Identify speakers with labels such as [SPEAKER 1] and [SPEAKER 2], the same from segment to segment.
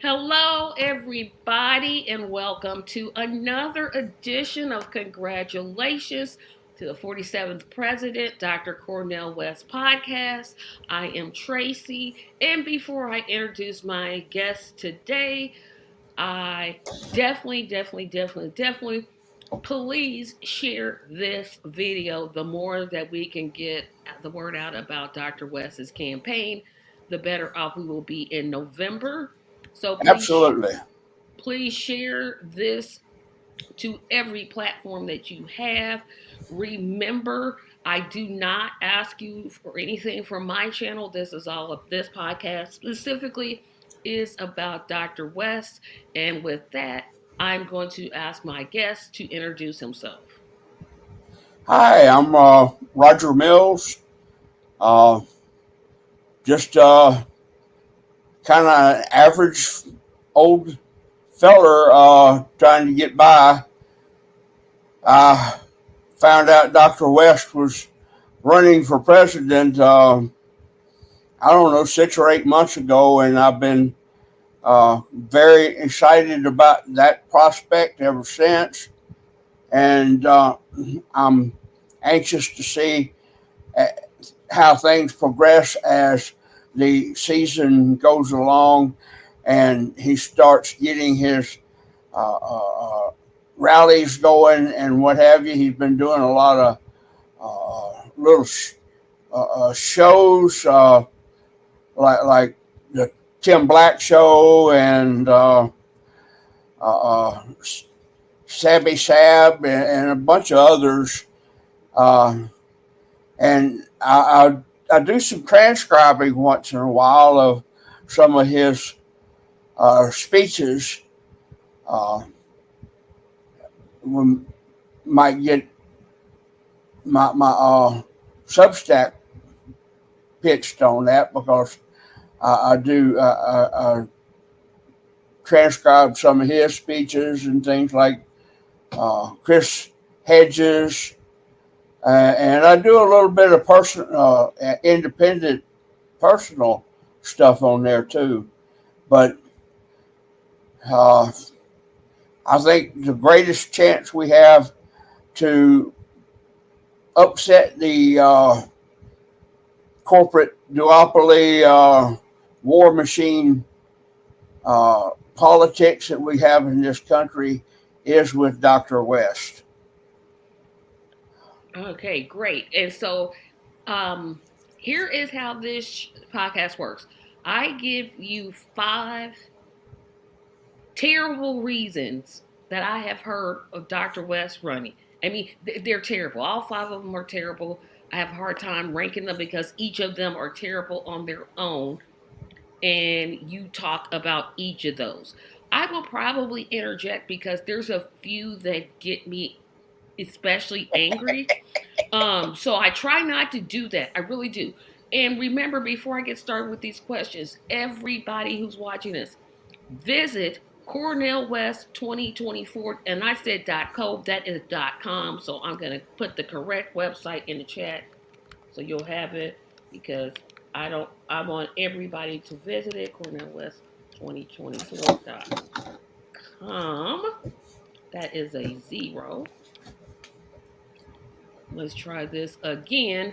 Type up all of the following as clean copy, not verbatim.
[SPEAKER 1] Hello, everybody, and welcome to another edition of Congratulations to the 47th President, Dr. Cornel West podcast. I am Tracy, and before I introduce my guest today, I definitely, please share this video. The more that we can get the word out about Dr. West's campaign, the better off we will be in November. So
[SPEAKER 2] Absolutely.
[SPEAKER 1] please share this to every platform that you have. Remember, I do not ask you for anything from my channel. This is all of this podcast specifically is about Dr. West. And with that, I'm going to ask my guest to introduce himself.
[SPEAKER 2] Hi, I'm Roger Mills. Uh, just kind of an average old feller trying to get by. I found out Dr. West was running for president, I don't know, 6 or 8 months ago, and I've been very excited about that prospect ever since. And I'm anxious to see uh, how things progress as the season goes along and he starts getting his uh, uh, rallies going and what have you. He's been doing a lot of little shows like the Tim Black show and uh, Sabby Sab and a bunch of others. Uh, and I do some transcribing once in a while of some of his speeches. Uh, we might get my Substack pitched on that because I do transcribe some of his speeches and things like Chris Hedges. And I do a little bit of independent personal stuff on there too. But uh, I think the greatest chance we have to upset the corporate duopoly war machine politics that we have in this country is with Dr. West.
[SPEAKER 1] Okay, great. And so um, here is how this podcast works. I give you 5 terrible reasons that I have heard of Dr. West running. I mean, they're terrible. All 5 of them are terrible. I have a hard time ranking them because each of them are terrible on their own. And you talk about each of those. I will probably interject because there's a few that get me especially angry. So I try not to do that. I really do. And remember, before I get started with these questions, everybody who's watching this, visit Cornel West 2024, and I said .co, that is .com. So I'm gonna put the correct website in the chat so you'll have it because I want everybody to visit it. Cornel West 2024.com. That is a 0. Let's try this again.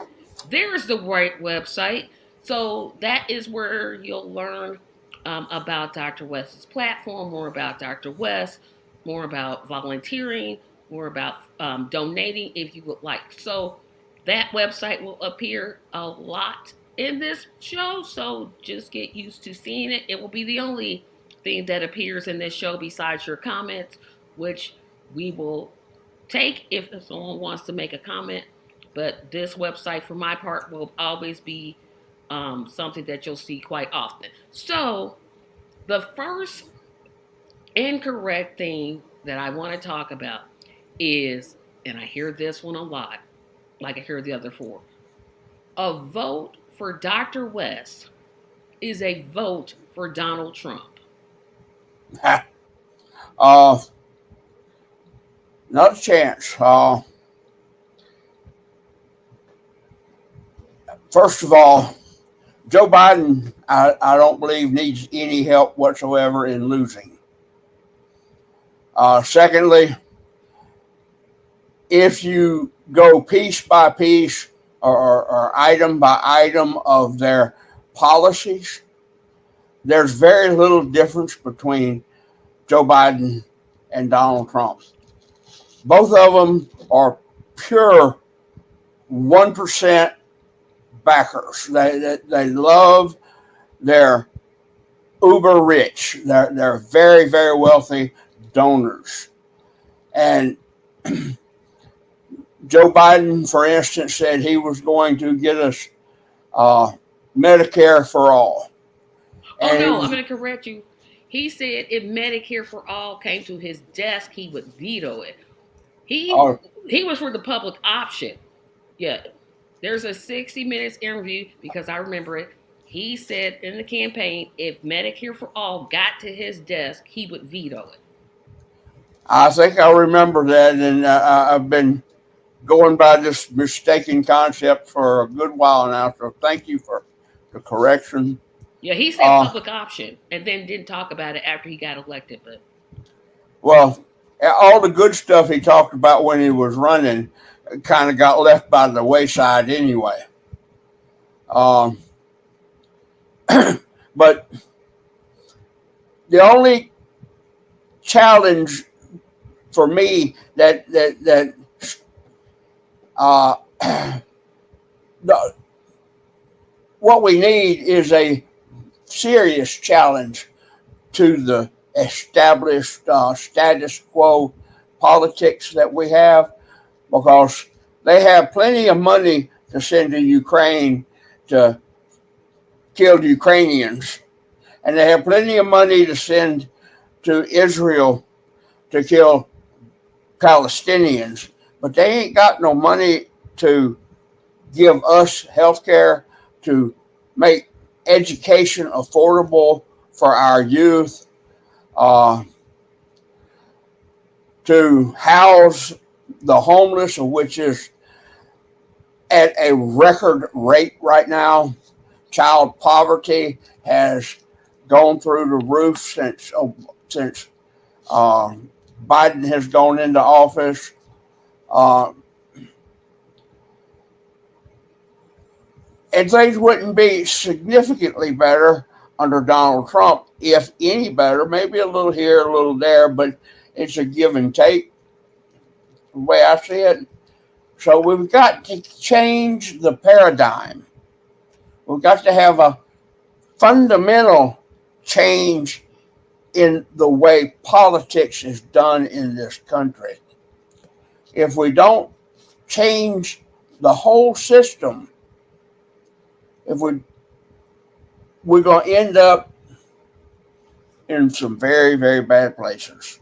[SPEAKER 1] There's the right website. So that is where you'll learn about Dr. West's platform, more about Dr. West, more about volunteering, more about donating if you would like. So that website will appear a lot in this show. So just get used to seeing it. It will be the only thing that appears in this show besides your comments, which we will take if someone wants to make a comment. But this website, for my part, will always be something that you'll see quite often. So, the first incorrect thing that I want to talk about is, and I hear this one a lot, like I hear the other 4, a vote for Dr. West is a vote for Donald Trump.
[SPEAKER 2] uh, Not a chance. First of all, Joe Biden, I don't believe needs any help whatsoever in losing. Secondly, if you go piece by piece or item by item of their policies, there's very little difference between Joe Biden and Donald Trump. Both of them are pure 1% backers. They love their uber rich. They're very, very wealthy donors. And Joe Biden, for instance, said he was going to get us uh, Medicare for all.
[SPEAKER 1] Oh
[SPEAKER 2] And it
[SPEAKER 1] no, I'm
[SPEAKER 2] was,
[SPEAKER 1] going to correct you. He said if Medicare for all came to his desk, he would veto it. He
[SPEAKER 2] uh,
[SPEAKER 1] he was for the public option. Yeah, there's a 60 minutes interview because I remember it. He said in the campaign, if Medicare for all got to his desk, he would veto it.
[SPEAKER 2] I think I remember that, and I've been going by this mistaken concept for a good while now. So thank you for the correction.
[SPEAKER 1] Yeah, he said
[SPEAKER 2] Uh,
[SPEAKER 1] public option and then didn't talk about it after he got elected. But
[SPEAKER 2] well, all the good stuff he talked about when he was running kind of got left by the wayside anyway. Um, but the only challenge for me that uh, the, what we need is a serious challenge to the established status quo politics that we have, because they have plenty of money to send to Ukraine to kill Ukrainians, and they have plenty of money to send to Israel to kill Palestinians, but they ain't got no money to give us health care, to make education affordable for our youth, uh, to house the homeless, which is at a record rate right now. Child poverty has gone through the roof since uh, Biden has gone into office. Uh, and things wouldn't be significantly better under Donald Trump, if any better. Maybe a little here, a little there, but it's a give and take, the way I see it. So we've got to change the paradigm. We've got to have a fundamental change in the way politics is done in this country. If we don't change the whole system, if we're going to end up in some very, very bad places.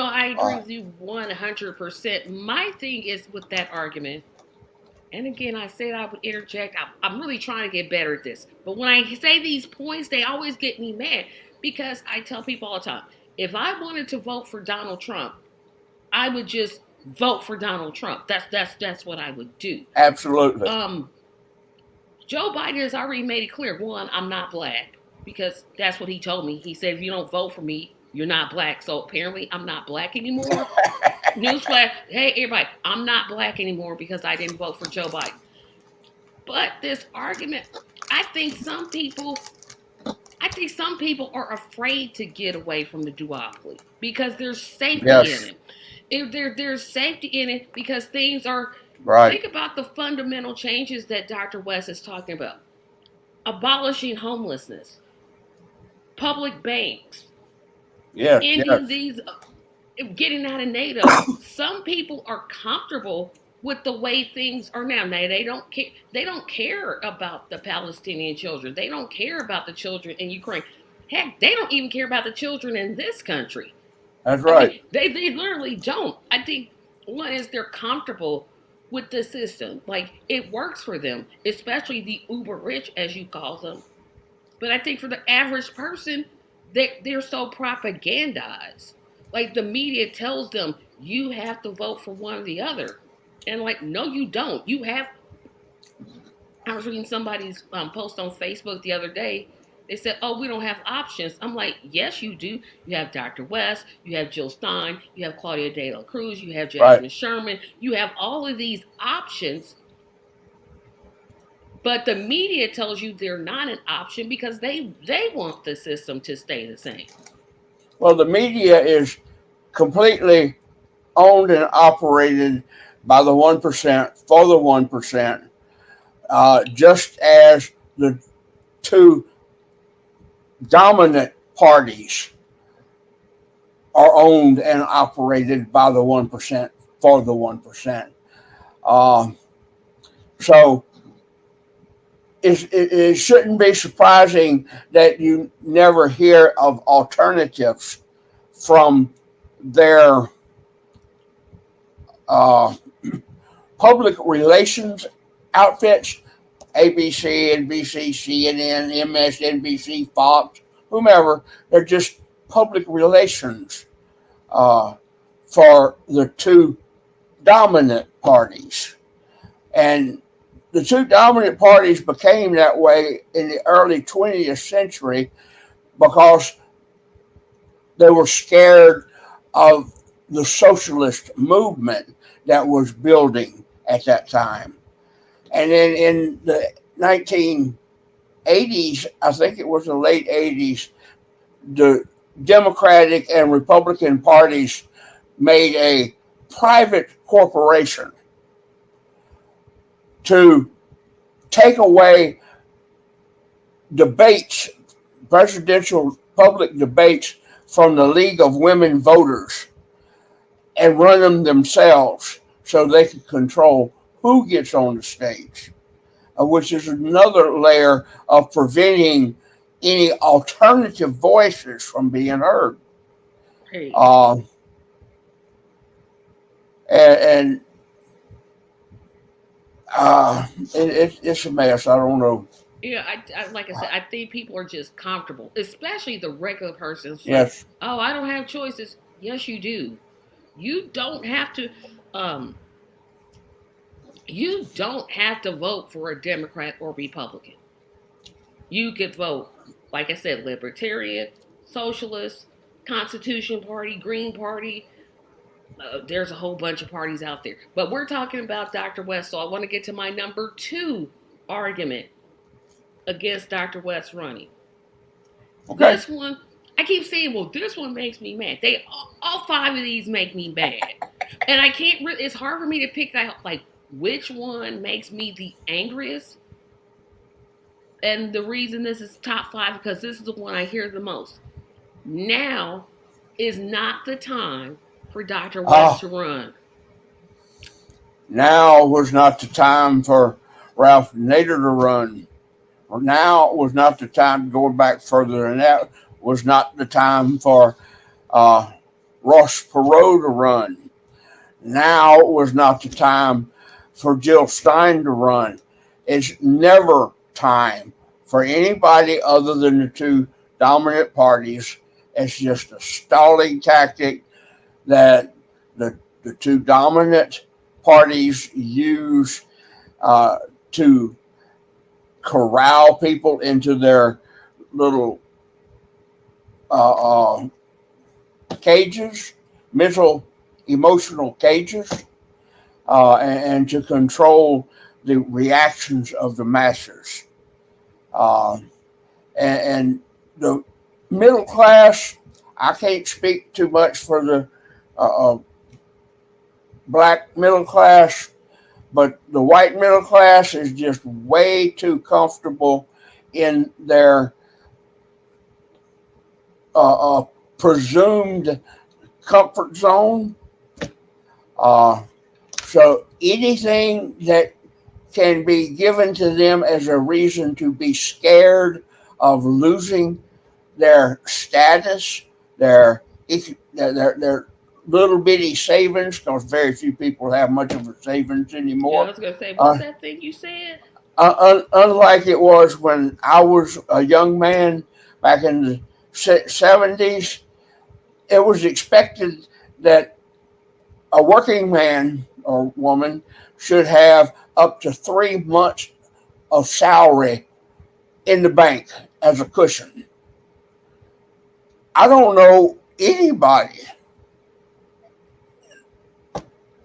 [SPEAKER 1] I agree
[SPEAKER 2] Uh,
[SPEAKER 1] with you 100%. My thing is with that argument, and again, I said I would interject. I'm really trying to get better at this. But when I say these points, they always get me mad because I tell people all the time if I wanted to vote for Donald Trump, I would just vote for Donald Trump. That's what I would do.
[SPEAKER 2] Absolutely.
[SPEAKER 1] Um, Joe Biden has already made it clear. One, I'm not black because that's what he told me. He said if you don't vote for me, you're not black. So apparently, I'm not black anymore. Newsflash: hey everybody, I'm not black anymore because I didn't vote for Joe Biden. But this argument, I think some people, I think some people are afraid to get away from the duopoly because there's safety in
[SPEAKER 2] Yes.
[SPEAKER 1] it. If there's safety in it because things are.
[SPEAKER 2] Right.
[SPEAKER 1] Think about the fundamental changes that Dr. West is talking about: abolishing homelessness, public banks,
[SPEAKER 2] Yes.
[SPEAKER 1] ending
[SPEAKER 2] Yes.
[SPEAKER 1] these, getting out of NATO. Some people are comfortable with the way things are now. Now they don't care. They don't care about the Palestinian children. They don't care about the children in Ukraine. Heck, they don't even care about the children in this country.
[SPEAKER 2] That's
[SPEAKER 1] I mean,
[SPEAKER 2] right.
[SPEAKER 1] they literally don't. I think one is they're comfortable with the system. Like it works for them, especially the uber rich, as you call them. But I think for the average person, they're so propagandized. Like the media tells them, you have to vote for one or the other. And like, no, you don't. You have I was reading somebody's post on Facebook the other day. They said, "Oh, we don't have options." I'm like, "Yes, you do. You have Dr. West, you have Jill Stein, you have Claudia De La Cruz, you have
[SPEAKER 2] Right.
[SPEAKER 1] Jasmine Sherman, you have all of these options." But the media tells you they're not an option because they want the system to stay the same.
[SPEAKER 2] Well, the media is completely owned and operated by the 1% for the 1%, just as the two dominant parties are owned and operated by the 1% for the 1%. Um, so it shouldn't be surprising that you never hear of alternatives from their uh, public relations outfits: ABC, NBC, CNN, MSNBC, Fox, whomever. They're just public relations uh, for the two dominant parties. And the two dominant parties became that way in the early 20th century because they were scared of the socialist movement that was building at that time. And then in the 1980s, I think it was the late 80s, the Democratic and Republican parties made a private corporation to take away debates, presidential public debates from the League of Women Voters and run them themselves so they could control who gets on the stage, which is another layer of preventing any alternative voices from being heard.
[SPEAKER 1] Right.
[SPEAKER 2] Uh, and it's a mess. I don't know.
[SPEAKER 1] Yeah, I like I said, I think people are just comfortable, especially the regular person. It's like,
[SPEAKER 2] Yes.
[SPEAKER 1] oh, I don't have choices. Yes, you do. You don't have to. Um, you don't have to vote for a Democrat or Republican. You could vote, like I said, Libertarian, Socialist, Constitution Party, Green Party. There's a whole bunch of parties out there, but we're talking about Dr. West. So I want to get to my number two argument against Dr. West running.
[SPEAKER 2] Okay.
[SPEAKER 1] This one, I keep saying, well, this one makes me mad. They all five of these make me mad, and I can't. It's hard for me to pick out like which one makes me the angriest. And the reason this is top five because this is the one I hear the most. Now is not the time for Dr. West
[SPEAKER 2] Uh,
[SPEAKER 1] to run.
[SPEAKER 2] Now was not the time for Ralph Nader to run. Now was not the time, going back further than that, was not the time for uh, Ross Perot to run. Now was not the time for Jill Stein to run. It's never time for anybody other than the two dominant parties. It's just a stalling tactic that the two dominant parties use uh, to corral people into their little uh, uh, cages, mental, emotional cages, and to control the reactions of the masses. Uh, and the middle class, I can't speak too much for the uh, black middle class, but the white middle class is just way too comfortable in their uh, presumed comfort zone. Uh, so anything that can be given to them as a reason to be scared of losing their status, their their little bitty savings, because very few people have much of a savings
[SPEAKER 1] Yeah, I
[SPEAKER 2] anymore.
[SPEAKER 1] was gonna say, what's
[SPEAKER 2] Uh,
[SPEAKER 1] that thing you said?
[SPEAKER 2] Unlike it was when I was a young man back in the 70s, it was expected that a working man or woman should have up to 3 months of salary in the bank as a cushion. I don't know anybody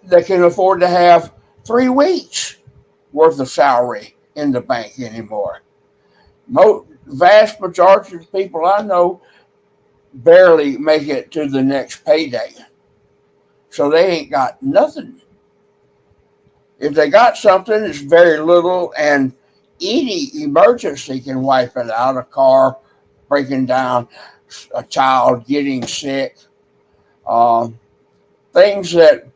[SPEAKER 2] that can afford to have 3 weeks worth of salary in the bank anymore. Vast majority of the people I know barely make it to the next payday. So they ain't got nothing. If they got something, it's very little, and any emergency can wipe it out. A car breaking down, a child getting sick, uh, things that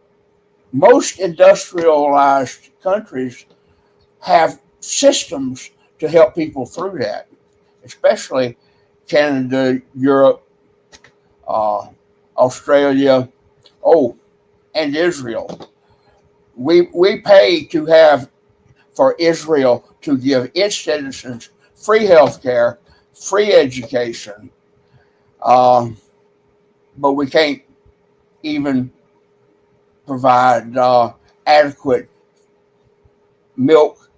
[SPEAKER 2] most industrialized countries have systems to help people through that, especially Canada, Europe, uh, Australia, oh, and Israel. We pay to have for Israel to give its citizens free health care, free education, uh, but we can't even provide adequate milk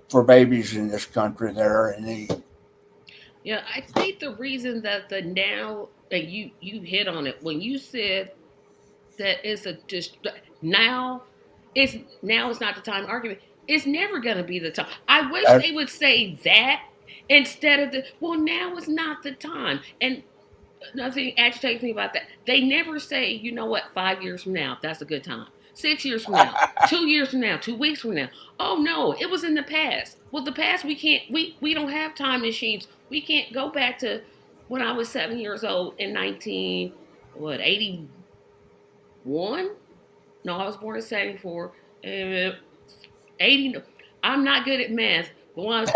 [SPEAKER 2] for babies in this country that are in need.
[SPEAKER 1] Yeah, I think the reason that the now and you hit on it when you said that it's a now it's now is not the time argument. It's never gonna be the time. I wish
[SPEAKER 2] That,
[SPEAKER 1] they would say that instead of the well now is not the time. And nothing agitates me about that. They never say, you know what, 5 years from now, that's a good time. 6 years from now, 2 years from now, 2 weeks from now. Oh no, it was in the past. Well, the past we don't have time machines. We can't go back to when I was 7 years old in 81. No, I was born in 74. 80. I'm not good at math, but when I was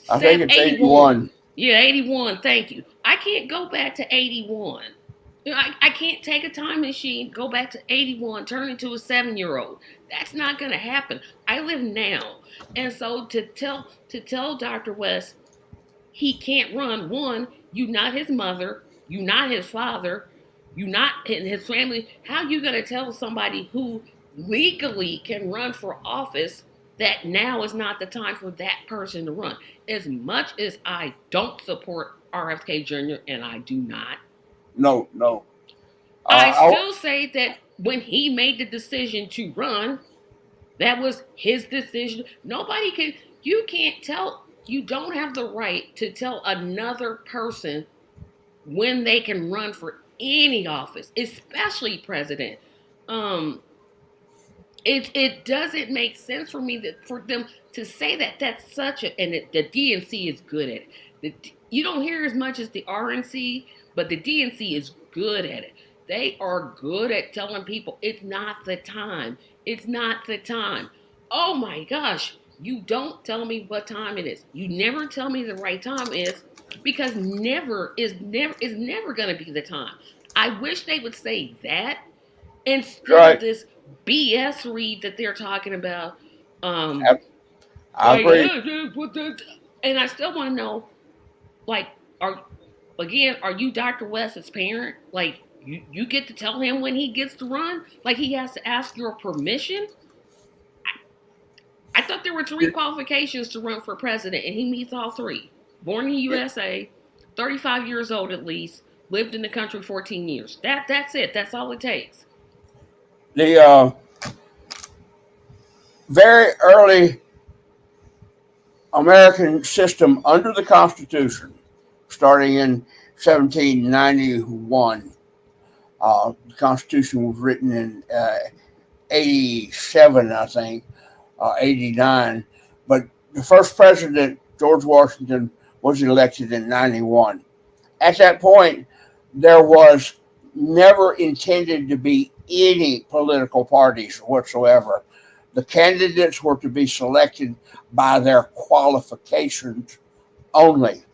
[SPEAKER 2] I think it's
[SPEAKER 1] 81.
[SPEAKER 2] 81.
[SPEAKER 1] Yeah, 81. Thank you. I can't go back to 81. I can't take a time machine, go back to 81, turn into a 7 year old. That's not going to happen. I live now. And so to tell Dr. West he can't run. One, you not his mother, you not his father, you not in his family. How you gonna tell somebody who legally can run for office that now is not the time for that person to run? As much as I don't support RFK Jr. and I do not,
[SPEAKER 2] No, no.
[SPEAKER 1] I
[SPEAKER 2] Uh,
[SPEAKER 1] still say that when he made the decision to run, that was his decision. Nobody can, you can't tell, you don't have the right to tell another person when they can run for any office, especially president. Um, it doesn't make sense for me that for them to say that that's such a and the DNC is good at it. You don't hear as much as the RNC, but the DNC is good at it. They are good at telling people it's not the time. It's not the time. Oh my gosh, you don't tell me what time it is. You never tell me the right time is because never going to be the time. I wish they would say that instead of
[SPEAKER 2] right.
[SPEAKER 1] this BS read that they're talking about. Um,
[SPEAKER 2] I
[SPEAKER 1] like,
[SPEAKER 2] agree.
[SPEAKER 1] and I still want to know, like, are you Dr. West's parent? Like, you get to tell him when he gets to run? Like, he has to ask your permission? I thought there were three qualifications to run for president, and he meets all three. Born in the USA, 35 years old at least, lived in the country 14 years. That's it. That's all it takes.
[SPEAKER 2] The very early American system under the Constitution, starting in 1791. The Constitution was written in 87, I think, 89. But the first president, George Washington, was elected in 91. At that point, there was never intended to be any political parties whatsoever. The candidates were to be selected by their qualifications only,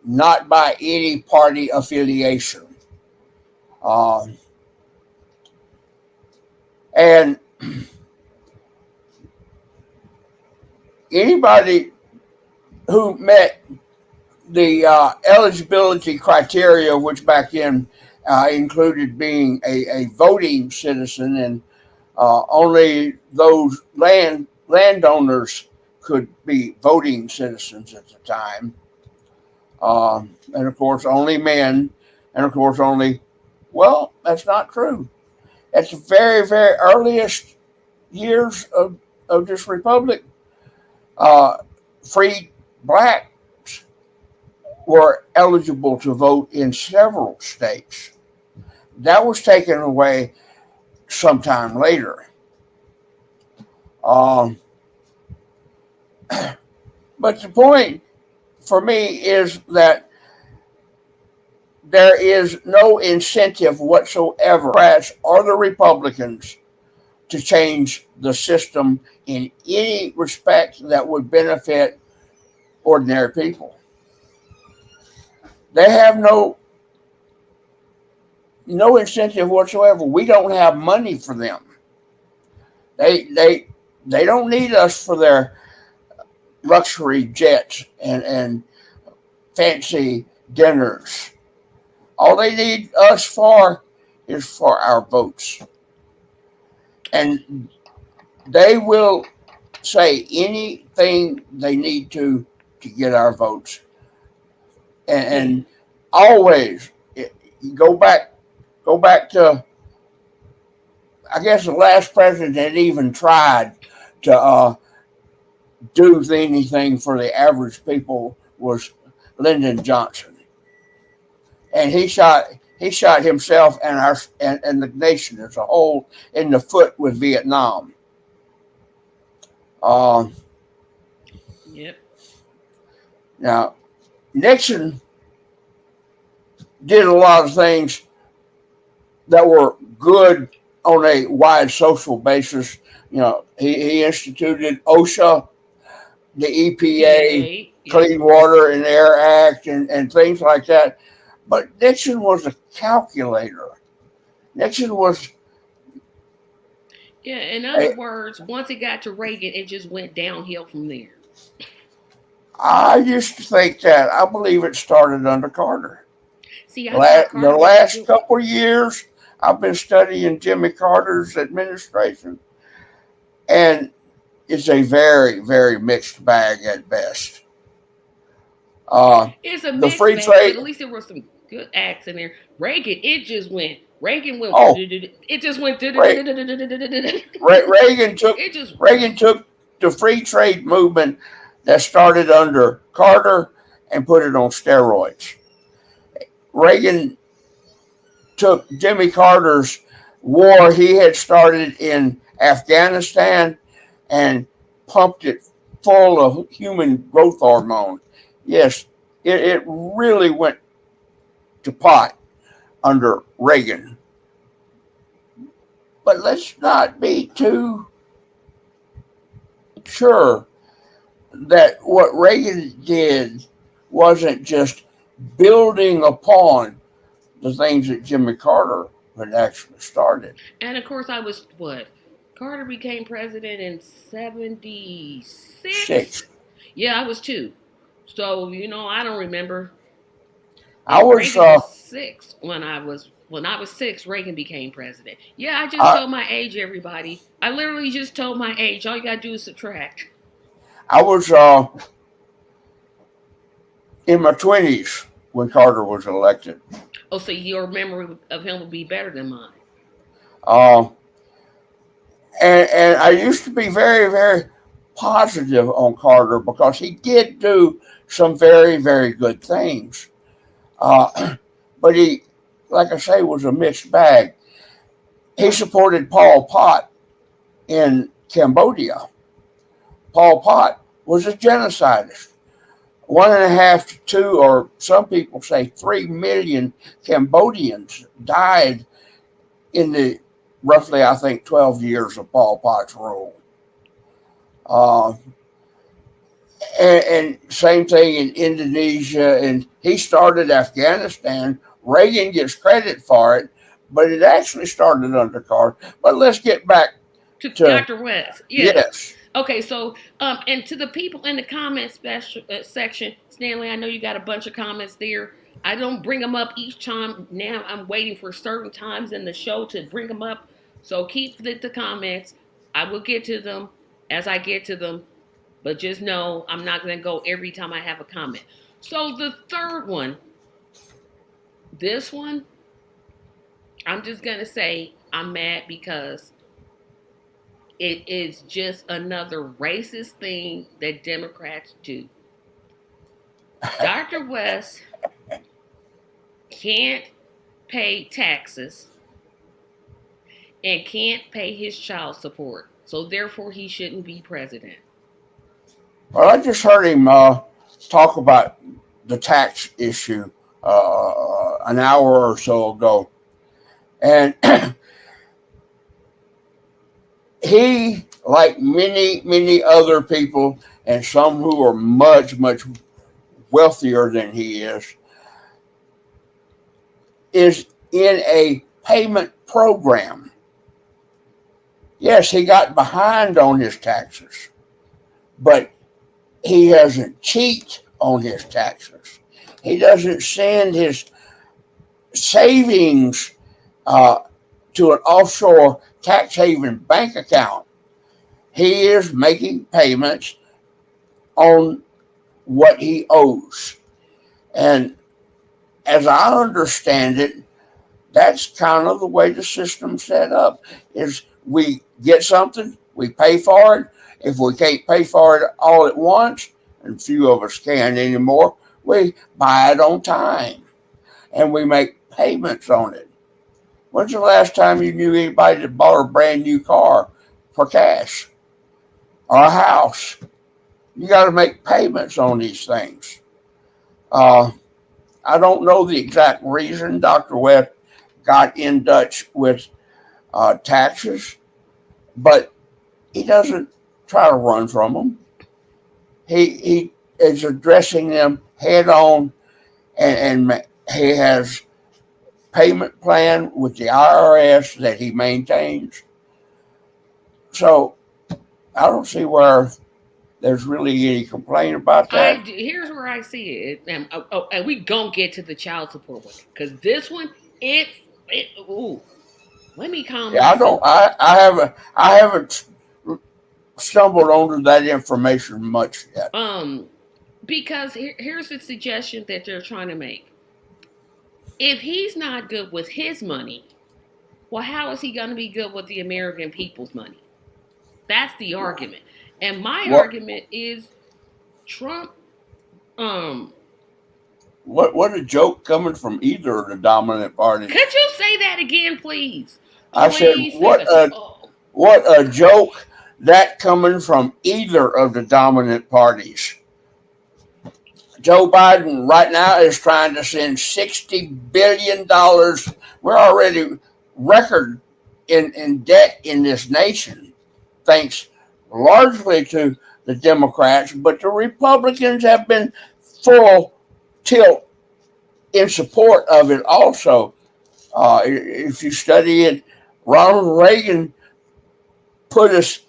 [SPEAKER 2] not by any party affiliation. Uh, and anybody who met the eligibility criteria, which back then included being a voting citizen, and only those landowners could be voting citizens at the time, and of course only men, and of course only. Well, that's not true. At the very, very earliest years of this republic, uh, free blacks were eligible to vote in several states. That was taken away sometime later. Um, but the point for me is that there is no incentive whatsoever, Democrats or the Republicans, to change the system in any respect that would benefit ordinary people. They have no incentive whatsoever. We don't have money for them. They they they don't need us for their luxury jets and fancy dinners. All they need us for is for our votes. And they will say anything they need to get our votes. And always go back go back to, I guess, the last president that even tried to do anything for the average people was Lyndon Johnson, and he shot himself and the nation as a whole in the foot with Vietnam. Uh,
[SPEAKER 1] Yep.
[SPEAKER 2] Now Nixon did a lot of things that were good on a wide social basis. He instituted OSHA, the EPA,
[SPEAKER 1] EPA. Yep.
[SPEAKER 2] Clean Water and Air Act, and things like that. But Nixon was a calculator. Nixon was
[SPEAKER 1] Yeah. In other
[SPEAKER 2] a,
[SPEAKER 1] words, once it got to Reagan, it just went downhill from there.
[SPEAKER 2] I used to think that. I believe it started under Carter.
[SPEAKER 1] See, I thought
[SPEAKER 2] The
[SPEAKER 1] Carter was a
[SPEAKER 2] last
[SPEAKER 1] good one.
[SPEAKER 2] couple of years, I've been studying Jimmy Carter's administration, and it's a very, very mixed bag at best. Uh,
[SPEAKER 1] It's a
[SPEAKER 2] the
[SPEAKER 1] mixed
[SPEAKER 2] free
[SPEAKER 1] bag, but
[SPEAKER 2] trade.
[SPEAKER 1] at least there were some good acts in there. Reagan, it just went. Reagan went.
[SPEAKER 2] Oh,
[SPEAKER 1] It just went.
[SPEAKER 2] Ray, Reagan took
[SPEAKER 1] It just.
[SPEAKER 2] Reagan took the free trade movement that started under Carter and put it on steroids. Reagan took Jimmy Carter's war he had started in Afghanistan and pumped it full of human growth hormone. Yes, it really went to pot under Reagan. But let's not be too sure that what Reagan did wasn't just building upon the things that Jimmy Carter had actually started.
[SPEAKER 1] And of course, I was what? Carter became president in '76.
[SPEAKER 2] Six.
[SPEAKER 1] Yeah, I was two. So I don't remember.
[SPEAKER 2] I was
[SPEAKER 1] Reagan was six when I was six. Reagan became president. Yeah, I just
[SPEAKER 2] I,
[SPEAKER 1] told my age, everybody. I literally just told my age. All you gotta do is subtract.
[SPEAKER 2] I was in my 20s when Carter was elected.
[SPEAKER 1] Oh, so your memory of him would be better than mine.
[SPEAKER 2] Uh, and I used to be very, very positive on Carter because he did do some very, very good things. But he, like I say, was a mixed bag. He supported Pol Pot in Cambodia. Pol Pot was a genocidist. 1.5 to 2, or some people say 3 million Cambodians died in the roughly, I think, 12 years of Pol Pot's rule. Uh, and same thing in Indonesia. And he started Afghanistan. Reagan gets credit for it, but it actually started under Carter. But let's get back
[SPEAKER 1] To
[SPEAKER 2] to
[SPEAKER 1] Dr. West, yes.
[SPEAKER 2] yes.
[SPEAKER 1] Okay, so and to the people in the comments section, Stanley, I know you got a bunch of comments there. I don't bring them up each time. Now I'm waiting for certain times in the show to bring them up. So keep the comments. I will get to them as I get to them, but just know I'm not going to go every time I have a comment. So the third one, this one, I'm just going to say I'm mad because it is just another racist thing that Democrats do. Dr. West can't pay taxes and can't pay his child support. So therefore he shouldn't be president.
[SPEAKER 2] Well, I just heard him talk about the tax issue an hour or so ago, and he, like many other people, and some who are much wealthier than he is in a payment program. Yes, he got behind on his taxes, but he doesn't cheat on his taxes. He doesn't send his savings uh, to an offshore tax haven bank account. He is making payments on what he owes. And as I understand it, that's kind of the way the system's set up is we get something, we pay for it. If we can't pay for it all at once, and few of us can anymore, we buy it on time and we make payments on it. When's the last time you knew anybody that bought a brand new car for cash or a house? You got to make payments on these things. Uh, I don't know the exact reason Dr. West got in Dutch with taxes, but he doesn't try to run from them. He is addressing them head on, and he has payment plan with the IRS that he maintains. So I don't see where there's really any complaint about that.
[SPEAKER 1] Here's where I see it, and we gonna get to the child support one because this one, it ooh, let me calm
[SPEAKER 2] Yeah, I don't.
[SPEAKER 1] myself.
[SPEAKER 2] I haven't stumbled onto that information much yet.
[SPEAKER 1] Because here's the suggestion that they're trying to make. If he's not good with his money, well, how is he gonna be good with the American people's money? That's the argument, and my
[SPEAKER 2] What
[SPEAKER 1] argument is Trump. Um,
[SPEAKER 2] what a joke coming from either of the dominant parties.
[SPEAKER 1] could you say that again, please?
[SPEAKER 2] I said
[SPEAKER 1] Please say that. Oh.
[SPEAKER 2] what a joke that coming from either of the dominant parties. Joe Biden right now is trying to send $60 billion. We're already record in debt in this nation, thanks largely to the Democrats, but the Republicans have been full tilt in support of it also. If you study it, Ronald Reagan put us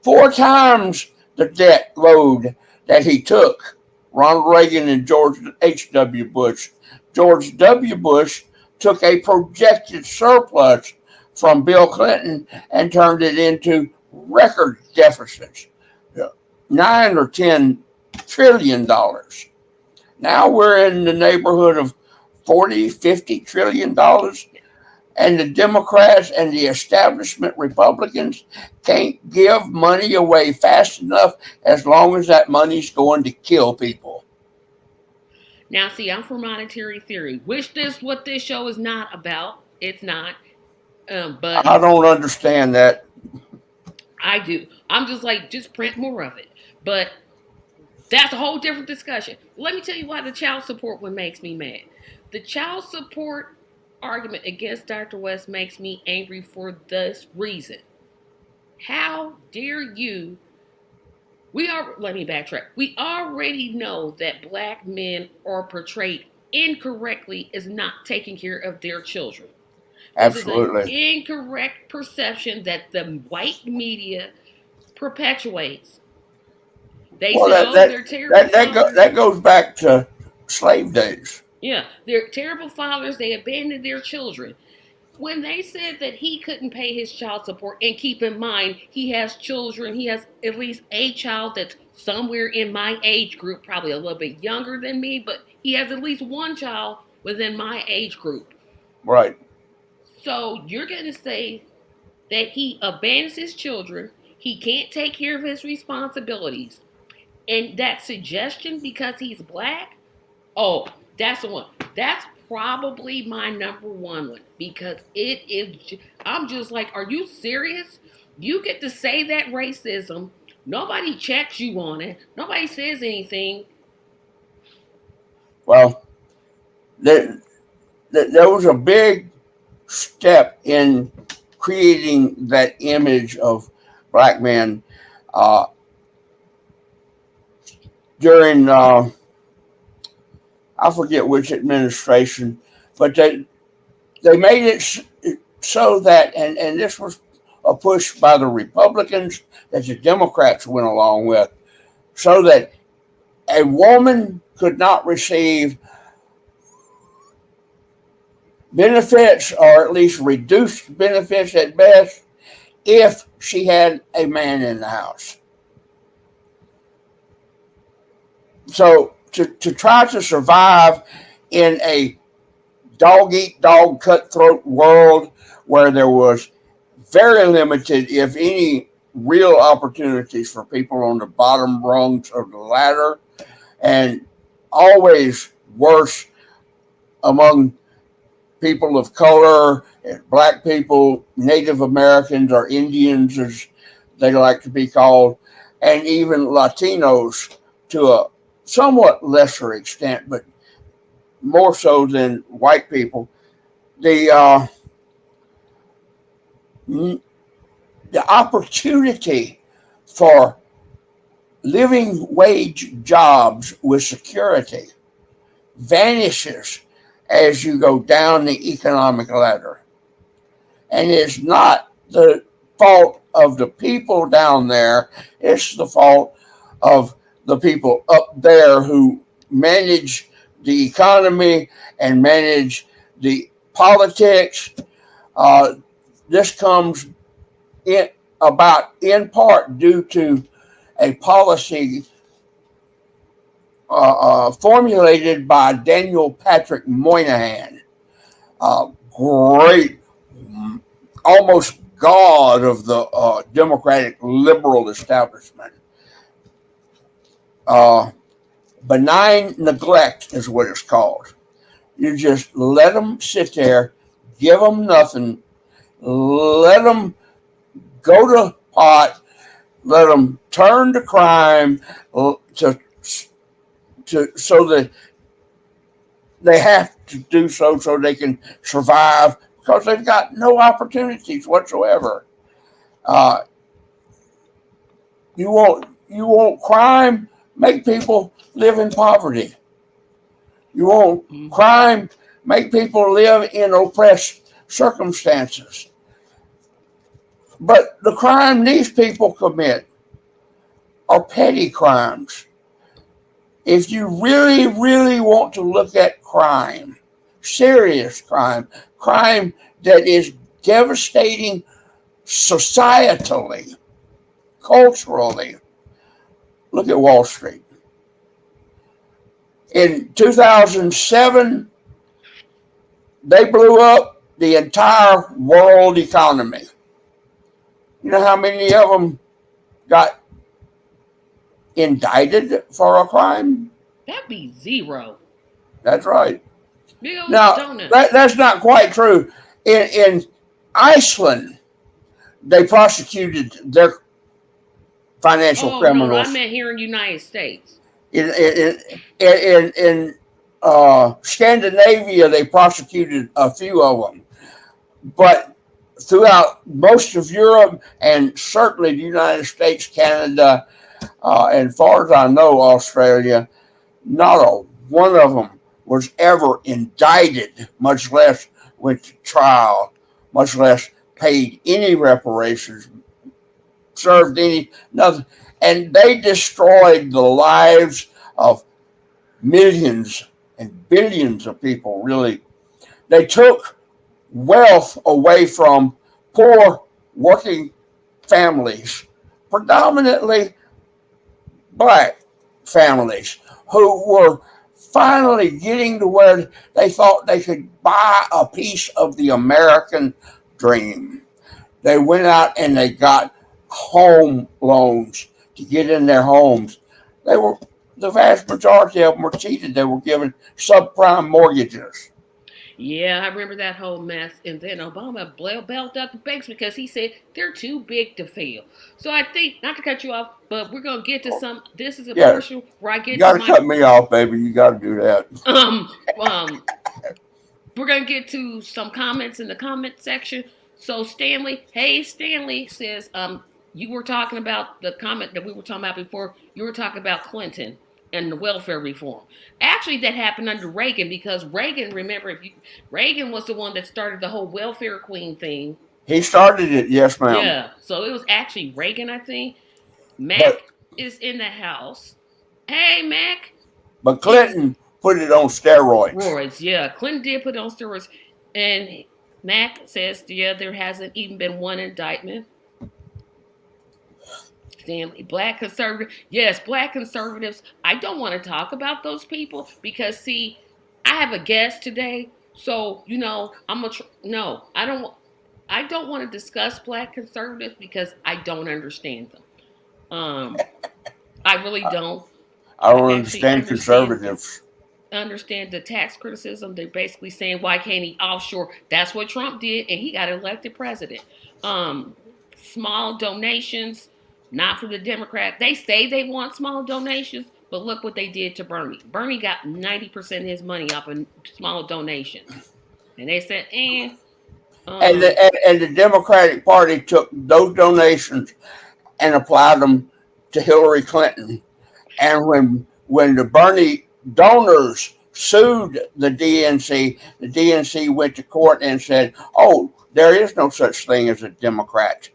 [SPEAKER 2] 4 times the debt load that he took. Ronald Reagan and George H.W. Bush. George W. Bush took a projected surplus from Bill Clinton and turned it into record deficits, 9 or 10 trillion dollars. Now we're in the neighborhood of 40, $50 trillion, and the Democrats and the establishment Republicans can't give money away fast enough as long as that money's going to kill people.
[SPEAKER 1] Now, see, I'm for monetary theory, which this what this show is not about. It's not. But
[SPEAKER 2] I don't understand that.
[SPEAKER 1] I do. I'm just like, just print more of it. But that's a whole different discussion. Let me tell you why the child support one makes me mad. The child support argument against Dr. West makes me angry for this reason. How dare you? Let me backtrack. We already know that black men are portrayed incorrectly as not taking care of their children. This is an
[SPEAKER 2] Absolutely.
[SPEAKER 1] incorrect perception that the white media perpetuates. They
[SPEAKER 2] Well,
[SPEAKER 1] say, oh, they're terrible fathers.
[SPEAKER 2] that goes back to slave days.
[SPEAKER 1] Yeah, they're terrible fathers. They abandon their children. when they said that he couldn't pay his child support, and keep in mind he has children, he has at least a child that's somewhere in my age group, probably a little bit younger than me, but he has at least one child within my age group.
[SPEAKER 2] Right.
[SPEAKER 1] So you're going to say that he abandons his children, he can't take care of his responsibilities, and that suggestion because he's black? Oh, that's the one. That's probably my number one because it is. I'm just like, are you serious? You get to say that racism. Nobody checks you on it. Nobody says anything.
[SPEAKER 2] Well, there was a big step in creating that image of black men uh, during I forget which administration, but they made it so that, and this was a push by the Republicans that the Democrats went along with, so that a woman could not receive benefits or at least reduced benefits at best if she had a man in the house. So to try to survive in a dog eat dog cutthroat world where there was very limited, if any, real opportunities for people on the bottom rungs of the ladder, and always worse among people of color, black people, Native Americans, or Indians, as they like to be called, and even Latinos to a somewhat lesser extent, but more so than white people. The the opportunity for living wage jobs with security vanishes as you go down the economic ladder. And it's not the fault of the people down there, it's the fault of the people up there who manage the economy and manage the politics. Uh, this comes in about in part due to a policy formulated by Daniel Patrick Moynihan, great, almost god of the Democratic liberal establishment. Uh, Benign neglect is what it's called. You just let them sit there, give them nothing, let them go to pot, let them turn to crime, to so that they have to do so they can survive because they've got no opportunities whatsoever. Uh, you want crime, make people live in poverty. You want
[SPEAKER 1] Mm-hmm.
[SPEAKER 2] crime, make people live in oppressed circumstances. But the crime these people commit are petty crimes. If you really, really want to look at crime, serious crime, crime that is devastating societally, culturally, look at Wall Street. In 2007, they blew up the entire world economy. You know how many of them got indicted for a crime?
[SPEAKER 1] That'd be zero.
[SPEAKER 2] That's right.
[SPEAKER 1] Big old
[SPEAKER 2] Now,
[SPEAKER 1] donuts.
[SPEAKER 2] that's not quite true. In Iceland, they prosecuted their financial
[SPEAKER 1] Oh no, no, I
[SPEAKER 2] criminals.
[SPEAKER 1] meant here in the United States.
[SPEAKER 2] In Scandinavia, they prosecuted a few of them, but throughout most of Europe and certainly the United States, Canada, and far as I know, Australia, not a one of them was ever indicted, much less went to trial, much less paid any reparations, served any nothing, and they destroyed the lives of millions and billions of people. Really, they took wealth away from poor working families, predominantly black families, who were finally getting to where they thought they could buy a piece of the American dream. They went out and they got home loans to get in their homes. They were the vast majority of them were cheated. They were given subprime mortgages.
[SPEAKER 1] Yeah, I remember that whole mess. And then Obama bailed out the banks because he said they're too big to fail. So I think, not to cut you off, but we're going to get to some. This is a
[SPEAKER 2] Yeah,
[SPEAKER 1] portion where I
[SPEAKER 2] you
[SPEAKER 1] get to
[SPEAKER 2] got to
[SPEAKER 1] my.
[SPEAKER 2] cut me off, baby. You got to do that.
[SPEAKER 1] Um, um, we're gonna get to some comments in the comment section. So Stanley, hey Stanley says, you were talking about the comment that we were talking about before. You were talking about Clinton and the welfare reform. Actually, that happened under Reagan because Reagan, remember, Reagan was the one that started the whole welfare queen thing.
[SPEAKER 2] He started it, yes, ma'am.
[SPEAKER 1] Yeah, so it was actually Reagan, I think. Mac
[SPEAKER 2] But
[SPEAKER 1] is in the house. Hey Mac,
[SPEAKER 2] but
[SPEAKER 1] he
[SPEAKER 2] Clinton put it on steroids.
[SPEAKER 1] Royds, yeah. Clinton did put on steroids. And Mac says, yeah, there hasn't even been one indictment. Stanley, black conservative. Yes, black conservatives. I don't want to talk about those people because, see, I have a guest today. So, I'm going to, no, I don't want to discuss black conservatives because I don't understand them. I really don't.
[SPEAKER 2] I
[SPEAKER 1] I
[SPEAKER 2] don't
[SPEAKER 1] actually
[SPEAKER 2] understand conservatives.
[SPEAKER 1] understand the tax criticism. They're basically saying, why can't he offshore? That's what Trump did, and he got elected president. Um, Small donations, not for the Democrat. They say they want small donations, but look what they did to Bernie. Bernie got 90% of his money off of small donations. And they said,
[SPEAKER 2] And
[SPEAKER 1] um,
[SPEAKER 2] the Democratic Party took those donations and applied them to Hillary Clinton. And when the Bernie donors sued the DNC went to court and said, "Oh, there is no such thing as a Democrat.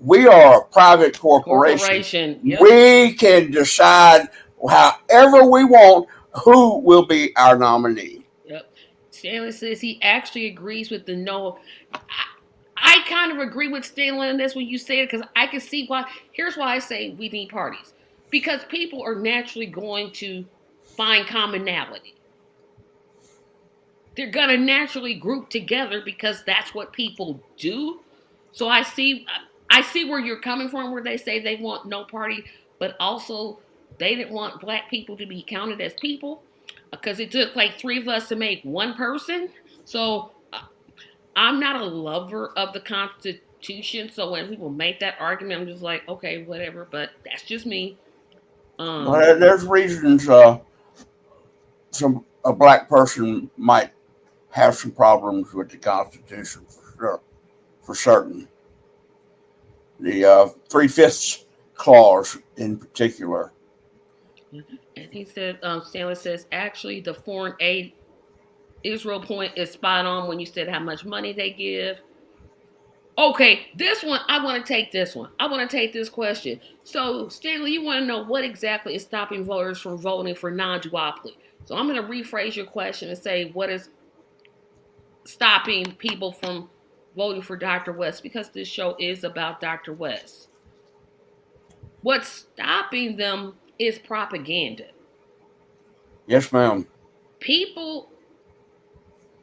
[SPEAKER 2] We are a private corporation.
[SPEAKER 1] corporation, yep.
[SPEAKER 2] We can decide however we want who will be our nominee."
[SPEAKER 1] Yep. Stanley says he actually agrees with the no. I kind of agree with Stanley on this when you say it because I can see why. Here's why I say we need parties because people are naturally going to find commonality. They're gonna naturally group together because that's what people do. So I see where you're coming from, where they say they want no party, but also they didn't want black people to be counted as people because it took like three of us to make one person. So I'm not a lover of the Constitution, so when people make that argument, I'm just like, okay, whatever. But that's just me. Um,
[SPEAKER 2] Well, there's reasons some a black person might have some problems with the Constitution for sure, for certain. The three-fifths clause in particular.
[SPEAKER 1] and he said, Stanley says, actually, the foreign aid Israel point is spot on when you said how much money they give. Okay, this one, I want to take this one. I want to take this question. So, Stanley, you want to know what exactly is stopping voters from voting for non duopoly? So, I'm going to rephrase your question and say, what is stopping people from voting for Dr. West? Because this show is about Dr. West. What's stopping them is propaganda.
[SPEAKER 2] Yes, ma'am.
[SPEAKER 1] People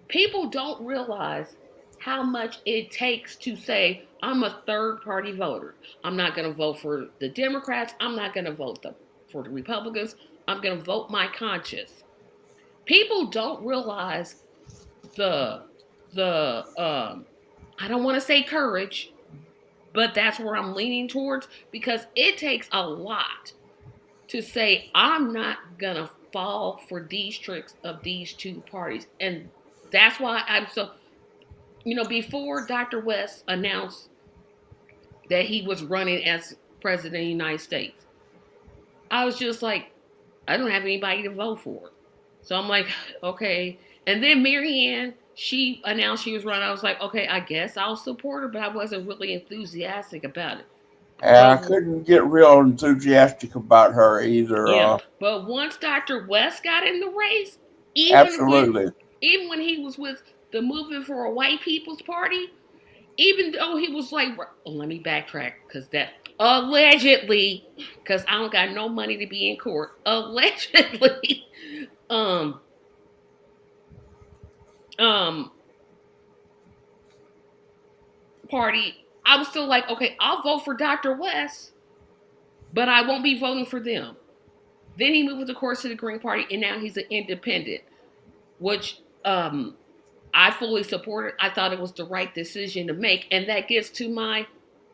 [SPEAKER 1] people don't realize how much it takes to say I'm a third party voter. I'm not going to vote for the Democrats. I'm not going to vote for the Republicans. I'm going to vote my conscience. People don't realize the the I don't want to say courage, but that's where I'm leaning towards because it takes a lot to say I'm not going to fall for these tricks of these two parties. And that's why I'm so before Dr. West announced that he was running as president of the United States, I was just like, I don't have anybody to vote for. So I'm like, okay. And then Marianne, she announced she was running. I was like, okay, I guess I'll support her, but I wasn't really enthusiastic about it.
[SPEAKER 2] I
[SPEAKER 1] But
[SPEAKER 2] couldn't get real enthusiastic about her either.
[SPEAKER 1] yeah, but once Dr. West got in the race, even when
[SPEAKER 2] Absolutely.
[SPEAKER 1] even when he was with the movement for a white people's party, even though he was like, let me backtrack because that allegedly, because I don't got no money to be in court, allegedly, um, um, party, I was still like, okay, I'll vote for Dr. West, but I won't be voting for them. Then he moved, of course, to the Green Party, and now he's an independent, which I fully supported. I thought it was the right decision to make. And that gets to my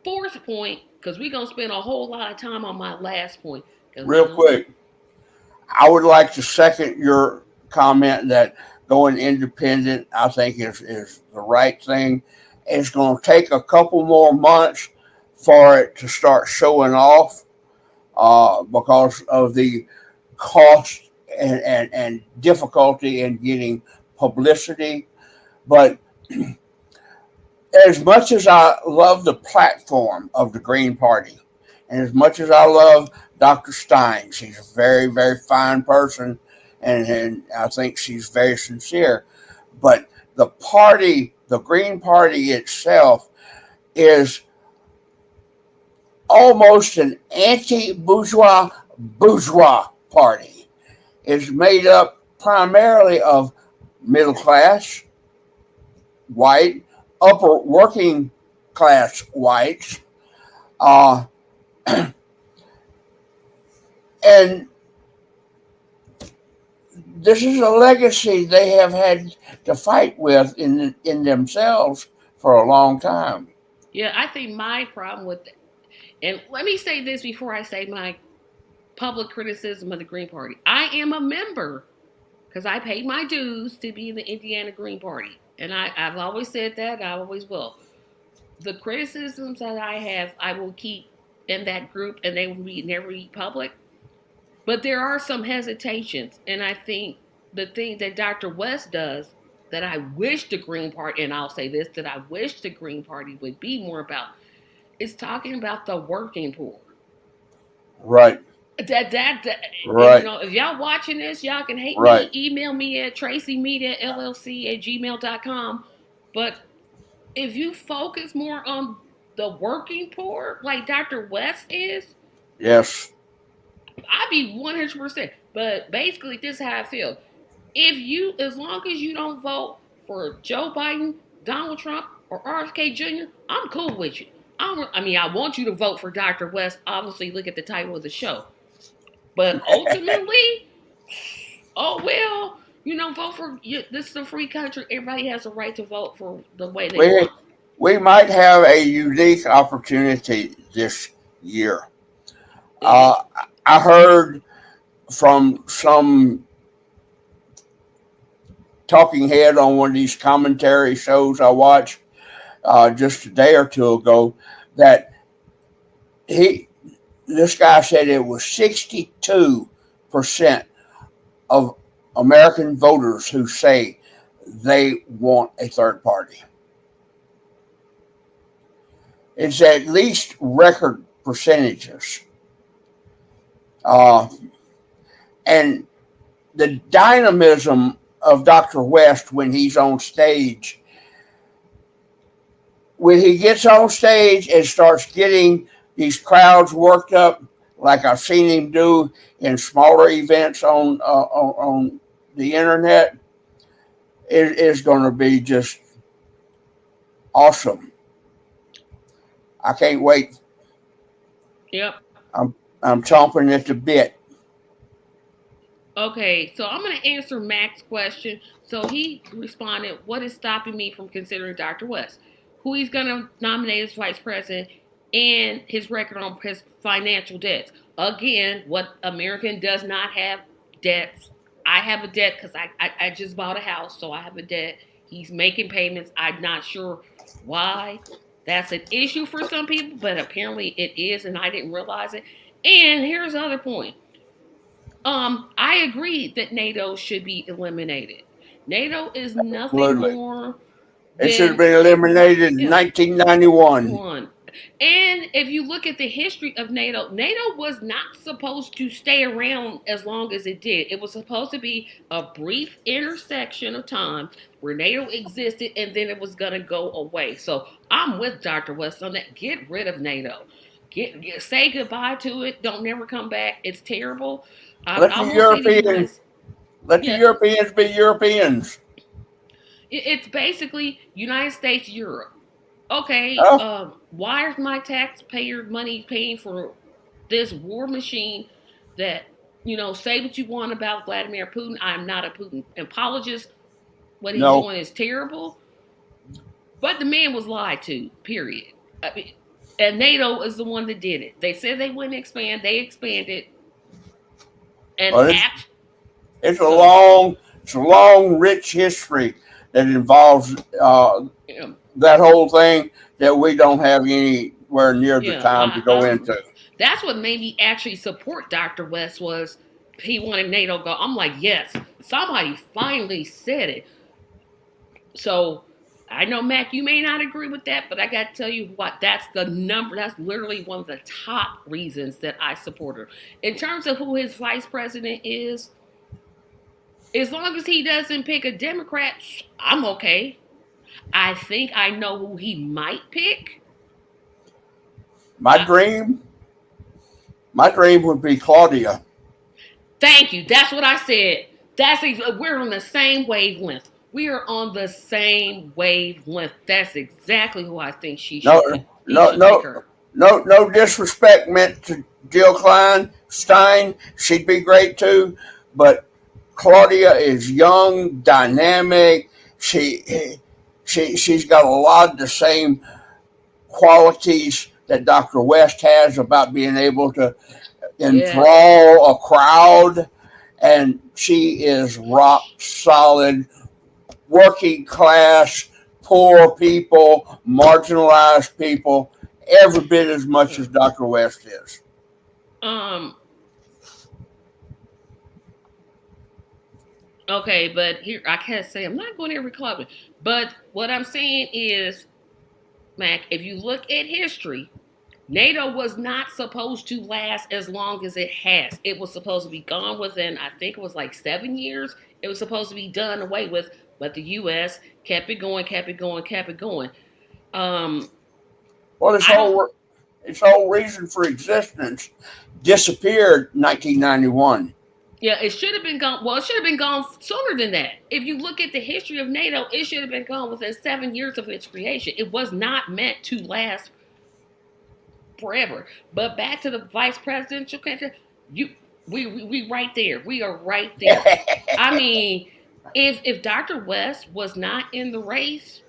[SPEAKER 1] fourth point, because we're going to spend a whole lot of time on my last point. Because
[SPEAKER 2] Real quick, I would like to second your comment that going independent, I think, is the right thing. It's going to take a couple more months for it to start showing off because of the cost and difficulty in getting publicity. But as much as I love the platform of the Green Party, and as much as I love Dr. Stein, she's a very, very fine person, and I think she's very sincere. But the party, the Green Party itself, is almost an anti-bourgeois party. It's made up primarily of middle class, white, upper working class whites, uh, and this is a legacy they have had to fight with in themselves for a long time.
[SPEAKER 1] yeah, I think my problem with it, and let me say this before I say my public criticism of the Green Party. I am a member because I paid my dues to be in the Indiana Green Party. And I've always said that, I always will. The criticisms that I have, I will keep in that group and they will be never be public. But there are some hesitations. And I think the thing that Dr. West does that I wish the Green Party, and I'll say this, that I wish the Green Party would be more about, is talking about the working poor.
[SPEAKER 2] Right,
[SPEAKER 1] That and
[SPEAKER 2] right,
[SPEAKER 1] if y'all watching this, y'all can hate me,
[SPEAKER 2] right.
[SPEAKER 1] email me at tracymediallc@gmail.com. But if you focus more on the working poor, like Dr. West is,
[SPEAKER 2] Yes,
[SPEAKER 1] I'd be 100%. But basically, this is how I feel. If you, as long as you don't vote for Joe Biden, Donald Trump, or RFK Jr., I'm cool with you. I mean, I want you to vote for Dr. West. Obviously, look at the title of the show. But ultimately, oh well, vote for you. This is a free country. Everybody has a right to vote for the way they
[SPEAKER 2] we
[SPEAKER 1] want.
[SPEAKER 2] we might have a unique opportunity this year.
[SPEAKER 1] It,
[SPEAKER 2] Uh, I heard from some talking head on one of these commentary shows I watched just a day or two ago that he this guy said it was 62% of American voters who say they want a third party. It's at least record percentages. Uh, and the dynamism of Dr. West when he gets on stage and starts getting these crowds worked up, like I've seen him do in smaller events on the internet, it is going to be just awesome. I can't wait.
[SPEAKER 1] yep.
[SPEAKER 2] I'm I'm chomping at the bit.
[SPEAKER 1] Okay, so I'm going to answer Mac's question. So he responded, "What is stopping me from considering Dr. West? Who he's going to nominate as vice president, and his record on his financial debts. Again, what American does not have debts. I have a debt because I just bought a house, so I have a debt. He's making payments. I'm not sure why that's an issue for some people, but apparently it is, and I didn't realize it. And here's the other point. I agree that NATO should be eliminated. NATO is nothing
[SPEAKER 2] Absolutely.
[SPEAKER 1] more
[SPEAKER 2] It should have
[SPEAKER 1] than
[SPEAKER 2] been eliminated in
[SPEAKER 1] yeah,
[SPEAKER 2] 1991.
[SPEAKER 1] one. And if you look at the history of NATO, NATO was not supposed to stay around as long as it did. It was supposed to be a brief intersection of time where NATO existed and then it was going to go away. So I'm with Dr. West on that. Get rid of NATO. Say goodbye to it. Don't never come back. It's terrible.
[SPEAKER 2] Let
[SPEAKER 1] I
[SPEAKER 2] the
[SPEAKER 1] will say the
[SPEAKER 2] European
[SPEAKER 1] U.S.
[SPEAKER 2] let the
[SPEAKER 1] Yeah,
[SPEAKER 2] Europeans be Europeans.
[SPEAKER 1] it's basically United States, Europe. Okay,
[SPEAKER 2] Oh,
[SPEAKER 1] why is my taxpayer money paying for this war machine that, say what you want about Vladimir Putin? I'm not a Putin apologist. What he's
[SPEAKER 2] no.
[SPEAKER 1] doing is terrible, but the man was lied to, period. I mean, and NATO is the one that did it. They said they wouldn't expand, they expanded, and
[SPEAKER 2] Well,
[SPEAKER 1] act.
[SPEAKER 2] it's a
[SPEAKER 1] So,
[SPEAKER 2] long, it's a long, rich history that involves
[SPEAKER 1] yeah,
[SPEAKER 2] that whole thing that we don't have anywhere near the
[SPEAKER 1] yeah,
[SPEAKER 2] time to go into.
[SPEAKER 1] that's what made me actually support Dr. West was he wanted NATO to go. I'm like, yes, somebody finally said it. So I know Mac, you may not agree with that, but I got to tell you what, that's the number. That's literally one of the top reasons that I support her. In terms of who his vice president is, as long as he doesn't pick a Democrat, I'm okay. I think I know who he might pick.
[SPEAKER 2] My
[SPEAKER 1] Uh,
[SPEAKER 2] dream, my dream would be Claudia.
[SPEAKER 1] Thank you. That's what I said. We're on the same wavelength. We are on the same wavelength. That's exactly who I think she
[SPEAKER 2] No,
[SPEAKER 1] should pick. He
[SPEAKER 2] no,
[SPEAKER 1] should pick
[SPEAKER 2] no,
[SPEAKER 1] her.
[SPEAKER 2] no disrespect meant to Jill Stein. She'd be great too, but Claudia is young, dynamic. She's got a lot of the same qualities that Dr. West has about being able to
[SPEAKER 1] Yes.
[SPEAKER 2] enthrall a crowd, and she is rock solid, working class, poor people, marginalized people, every bit as much as Dr. West is.
[SPEAKER 1] Um. Okay, but here I can't say I'm not going to every club. But what I'm saying is, Mac, if you look at history, NATO was not supposed to last as long as it has. It was supposed to be gone within, I think it was like 7 years. It was supposed to be done away with, but the U.S. kept it going, kept it going, kept it going. Um,
[SPEAKER 2] Well,
[SPEAKER 1] I don't.
[SPEAKER 2] its whole reason for existence disappeared in 1991.
[SPEAKER 1] Yeah, it should have been gone. Well, it should have been gone sooner than that. If you look at the history of NATO, it should have been gone within 7 years of its creation. It was not meant to last forever. But back to the vice presidential candidate, you, we right there. We are right there. I mean, if Dr. West was not in the race,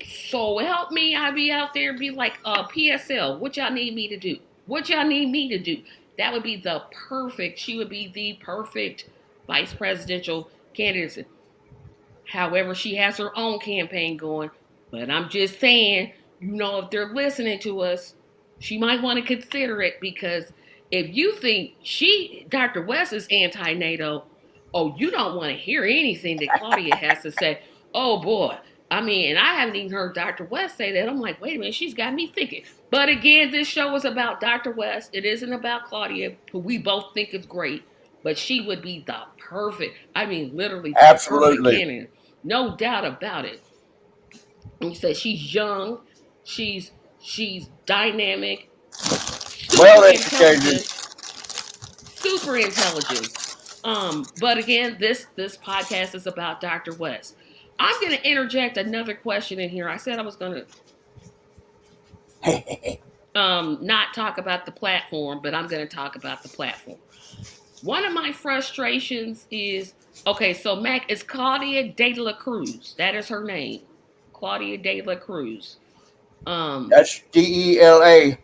[SPEAKER 1] so help me, I'd be out there be like PSL. What y'all need me to do? What y'all need me to do? That would be the perfect. She would be the perfect vice presidential candidate. However, she has her own campaign going. But I'm just saying, if they're listening to us, she might want to consider it because if you think Dr. West is anti NATO, oh, you don't want to hear anything that Claudia has to say. Oh boy. I mean, and I haven't even heard Dr. West say that. I'm like, wait a minute, she's got me thinking. But again, this show is about Dr. West. It isn't about Claudia, who we both think is great, but she would be the perfect, I mean, literally the perfect
[SPEAKER 2] Absolutely.
[SPEAKER 1] candidate. No doubt about it. And you say she's young, she's dynamic,
[SPEAKER 2] Well
[SPEAKER 1] super
[SPEAKER 2] educated.
[SPEAKER 1] intelligent, super intelligent. But again, this podcast is about Dr. West. I'm gonna interject another question in here. I said I was gonna not talk about the platform, but I'm gonna talk about the platform. One of my frustrations is okay, so Mac is Claudia De La Cruz. That is her name. Claudia De La Cruz. Um,
[SPEAKER 2] That's DELA,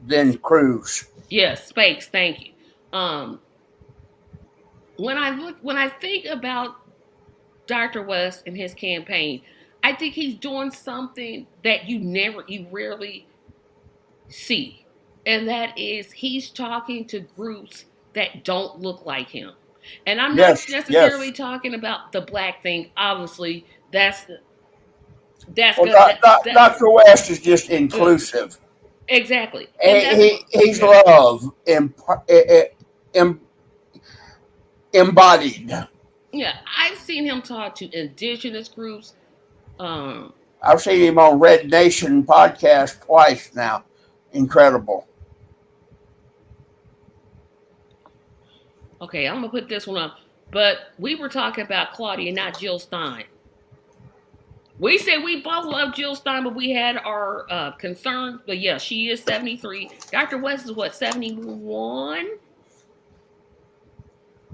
[SPEAKER 2] then Cruz.
[SPEAKER 1] yes, space, thank you. Um, when I think about Dr. West and his campaign, I think he's doing something that you rarely see. And that is he's talking to groups that don't look like him. And I'm not
[SPEAKER 2] Yes,
[SPEAKER 1] necessarily
[SPEAKER 2] yes.
[SPEAKER 1] talking about the black thing. Obviously, that's
[SPEAKER 2] Well,
[SPEAKER 1] good. That
[SPEAKER 2] Dr. West is just
[SPEAKER 1] uh,
[SPEAKER 2] inclusive.
[SPEAKER 1] exactly, and that's what.
[SPEAKER 2] He's
[SPEAKER 1] Yeah,
[SPEAKER 2] love em- embodied.
[SPEAKER 1] yeah. I've seen him talk to indigenous groups. Um,
[SPEAKER 2] I've seen him on Red Nation podcast twice now. Incredible.
[SPEAKER 1] okay, I'm gonna put this one up. But we were talking about Claudia, not Jill Stein. We said we both love Jill Stein, but we had our concerns. But yeah, she is 73. Dr. West is what, 71?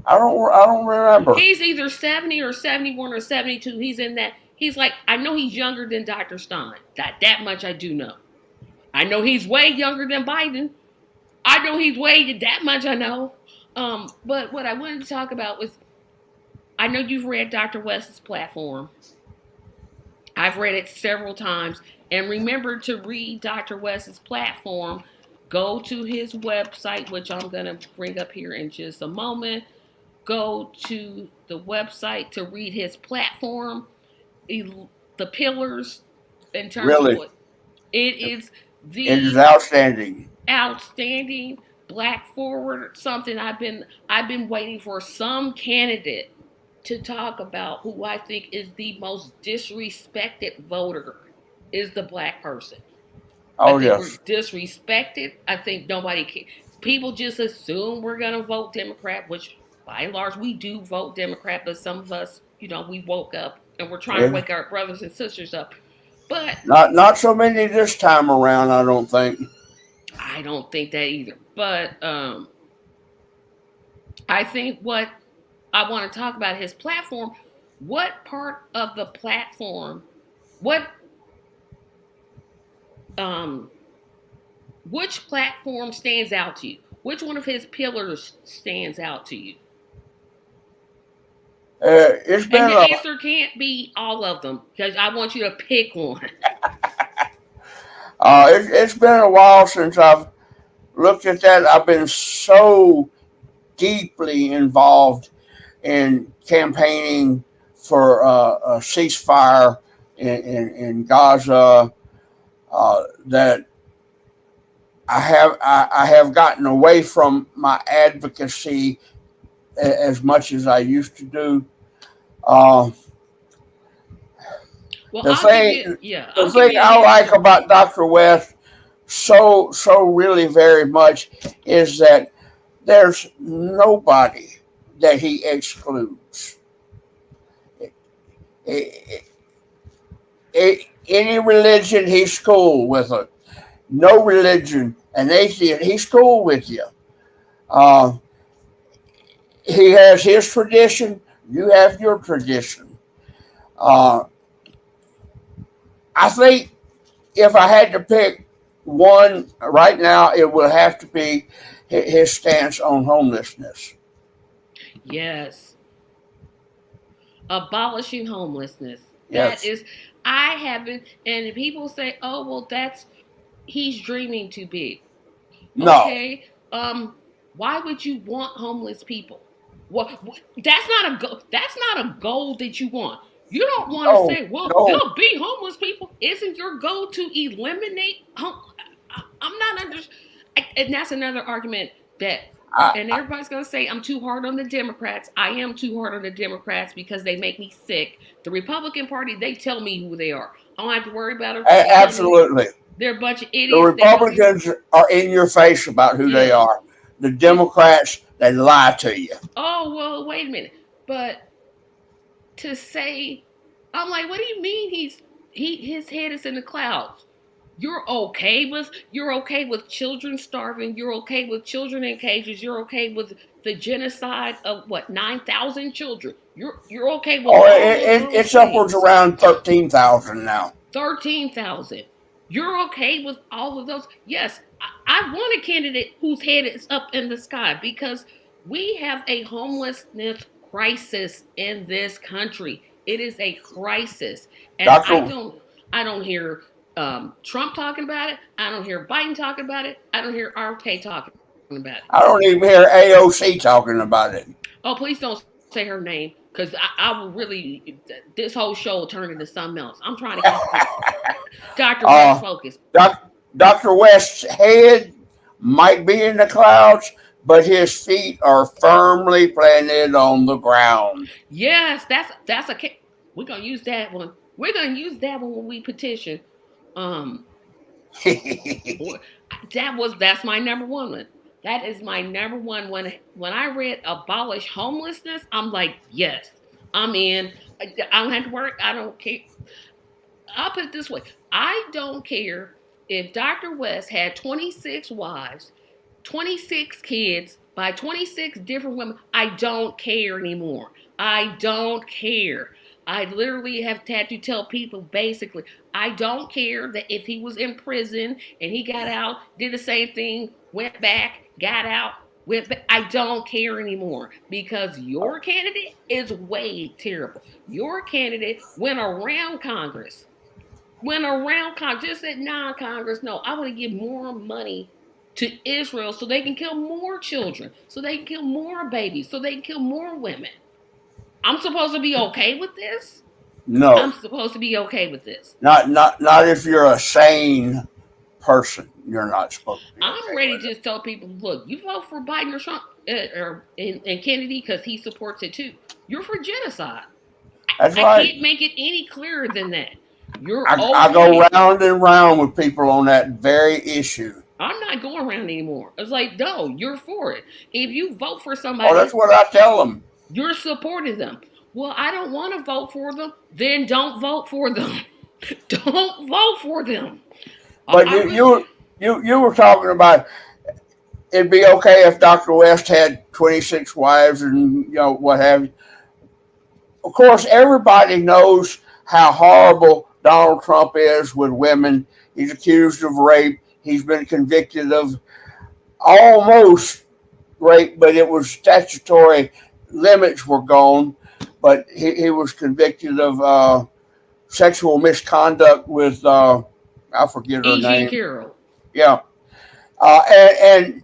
[SPEAKER 2] I don't remember.
[SPEAKER 1] He's either 70 or 71 or 72. He's in that. He's like, I know he's younger than Dr. Stein. That much I do know. I know he's way younger than Biden. I know he's way that much I know. But what I wanted to talk about was I know you've read Dr. West's platform. I've read it several times. And remember to read Dr. West's platform. Go to his website, which I'm going to bring up here in just a moment. Go to the website to read his platform, the pillars in terms of
[SPEAKER 2] Really,
[SPEAKER 1] what it is
[SPEAKER 2] it is
[SPEAKER 1] the
[SPEAKER 2] outstanding.
[SPEAKER 1] outstanding black forward something I've been waiting for some candidate to talk about who I think is the most disrespected voter is the black person. I
[SPEAKER 2] Oh
[SPEAKER 1] think we're
[SPEAKER 2] yes,
[SPEAKER 1] disrespected. I think nobody can. People just assume we're gonna vote Democrat, which by and large we do vote Democrat, but some of us, we woke up and we're trying to
[SPEAKER 2] yeah.
[SPEAKER 1] wake our brothers and sisters up. But
[SPEAKER 2] Not so many this time around. I don't think.
[SPEAKER 1] I don't think that either. But I think what I want to talk about his platform. What part of the platform? What um? Which platform stands out to you? Which one of his pillars stands out to you?
[SPEAKER 2] It's
[SPEAKER 1] And
[SPEAKER 2] been
[SPEAKER 1] your answer can't be all of them because I want you to pick one.
[SPEAKER 2] it's been a while since I've looked at that. I've been so deeply involved in campaigning for a ceasefire in Gaza that I have gotten away from my advocacy as much as I used to do. Uh,
[SPEAKER 1] Well,
[SPEAKER 2] the
[SPEAKER 1] I'll give
[SPEAKER 2] thing
[SPEAKER 1] you. Yeah,
[SPEAKER 2] the
[SPEAKER 1] I'll give
[SPEAKER 2] thing
[SPEAKER 1] you a
[SPEAKER 2] I
[SPEAKER 1] hint
[SPEAKER 2] like
[SPEAKER 1] too.
[SPEAKER 2] about Dr. West so really very much is that there's nobody that he excludes. Any religion, he's cool with it. No religion, an atheist, he's cool with you. Uh, he has his tradition, you have your tradition. Uh, I think if I had to pick one right now, it would have to be his stance on homelessness.
[SPEAKER 1] Yes, abolishing homelessness. That
[SPEAKER 2] Yes.
[SPEAKER 1] is, I haven't. And people say, "Oh, well, that's he's dreaming too big."
[SPEAKER 2] No.
[SPEAKER 1] Okay, why would you want homeless people? What, that's not a goal. That's not a goal that you want. You don't want to
[SPEAKER 2] No.
[SPEAKER 1] say, well,
[SPEAKER 2] No.
[SPEAKER 1] there'll be homeless people. Isn't your goal to eliminate I'm not under and that's another argument that and
[SPEAKER 2] I,
[SPEAKER 1] everybody's going to say I'm too hard on the Democrats. I am too hard on the Democrats because they make me sick. The Republican Party, they tell me who they are. I don't have to worry about them. They tell me
[SPEAKER 2] absolutely.
[SPEAKER 1] they're a bunch of
[SPEAKER 2] The
[SPEAKER 1] idiots. They don't need.
[SPEAKER 2] Republicans are in your face about who they
[SPEAKER 1] Yeah.
[SPEAKER 2] are. The
[SPEAKER 1] Yeah.
[SPEAKER 2] Democrats, they lie to you.
[SPEAKER 1] Oh, well, wait a minute. But to say, I'm like, what do you mean his head is in the clouds? You're okay with children starving. You're okay with children in cages. You're okay with the genocide of what 9,000 children. You're okay with
[SPEAKER 2] Oh,
[SPEAKER 1] all of those
[SPEAKER 2] it's upwards
[SPEAKER 1] things.
[SPEAKER 2] around 13,000 now.
[SPEAKER 1] 13,000. You're okay with all of those? Yes, I want a candidate whose head is up in the sky because we have a homelessness crisis in this country. It is a crisis, and I
[SPEAKER 2] Dr.
[SPEAKER 1] don't, I don't hear Trump talking about it. I don't hear Biden talking about it. I don't hear RK talking about it.
[SPEAKER 2] I don't even hear AOC talking about it.
[SPEAKER 1] Oh, please don't say her name because I will really. This whole show will turn into something else. I'm trying to keep Dr. West
[SPEAKER 2] Uh,
[SPEAKER 1] focused.
[SPEAKER 2] doc, Dr. West's head might be in the clouds, but his feet are firmly planted on the ground.
[SPEAKER 1] Yes, that's a. We're gonna use that one. We're gonna use that one when we petition. Um, or that's my number one. That is my number one. When I read abolish homelessness, I'm like, yes, I'm in. I don't have to work. I don't care. I'll put it this way: I don't care if Dr. West had 26 wives, 26 kids by 26 different women. I don't care anymore. I don't care. I literally have had to tell people basically, I don't care that if he was in prison and he got out, did the same thing, went back, got out, went back. I don't care anymore because your candidate is way terrible. Your candidate went around Congress. Went around Congress, just said non-Congress. No, I want to give more money to Israel so they can kill more children, so they can kill more babies, so they can kill more women. I'm supposed to be okay with this? I'm
[SPEAKER 2] No,
[SPEAKER 1] supposed to be okay with this.
[SPEAKER 2] not if you're a sane person. You're not supposed to be
[SPEAKER 1] I'm
[SPEAKER 2] okay
[SPEAKER 1] ready
[SPEAKER 2] with
[SPEAKER 1] to
[SPEAKER 2] it.
[SPEAKER 1] just tell people, look, you vote for Biden or Trump and Kennedy because he supports it too. You're for genocide.
[SPEAKER 2] That's
[SPEAKER 1] I
[SPEAKER 2] right.
[SPEAKER 1] can't make it any clearer than that. You're
[SPEAKER 2] I
[SPEAKER 1] over
[SPEAKER 2] go
[SPEAKER 1] here.
[SPEAKER 2] round and round with people on that very issue.
[SPEAKER 1] I'm not going around anymore. It's like, no, you're for it. If you vote for
[SPEAKER 2] Oh, that's
[SPEAKER 1] somebody,
[SPEAKER 2] what I tell them.
[SPEAKER 1] you're supporting them. Well, I don't want to vote for them. Then don't vote for them. Don't vote for them.
[SPEAKER 2] But
[SPEAKER 1] I really,
[SPEAKER 2] you were talking about it'd be okay if Dr. West had 26 wives and what have you. Of course, everybody knows how horrible Donald Trump is with women. He's accused of rape. He's been convicted of almost rape, but it was statutory limits were gone. But he was convicted of sexual misconduct with I forget her
[SPEAKER 1] E. Jean
[SPEAKER 2] name.
[SPEAKER 1] Carroll.
[SPEAKER 2] Yeah, and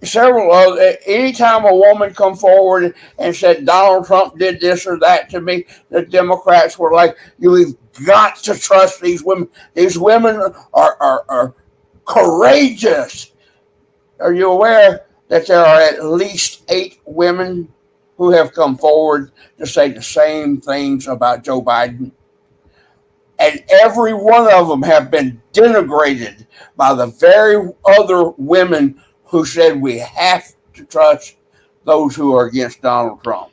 [SPEAKER 2] several of anytime a woman come forward and said Donald Trump did this or that to me, the Democrats were like, "You've got to trust these women. These women are courageous." Are you aware that there are at least 8 women who have come forward to say the same things about Joe Biden? And every one of them have been denigrated by the very other women who said we have to trust those who are against Donald Trump.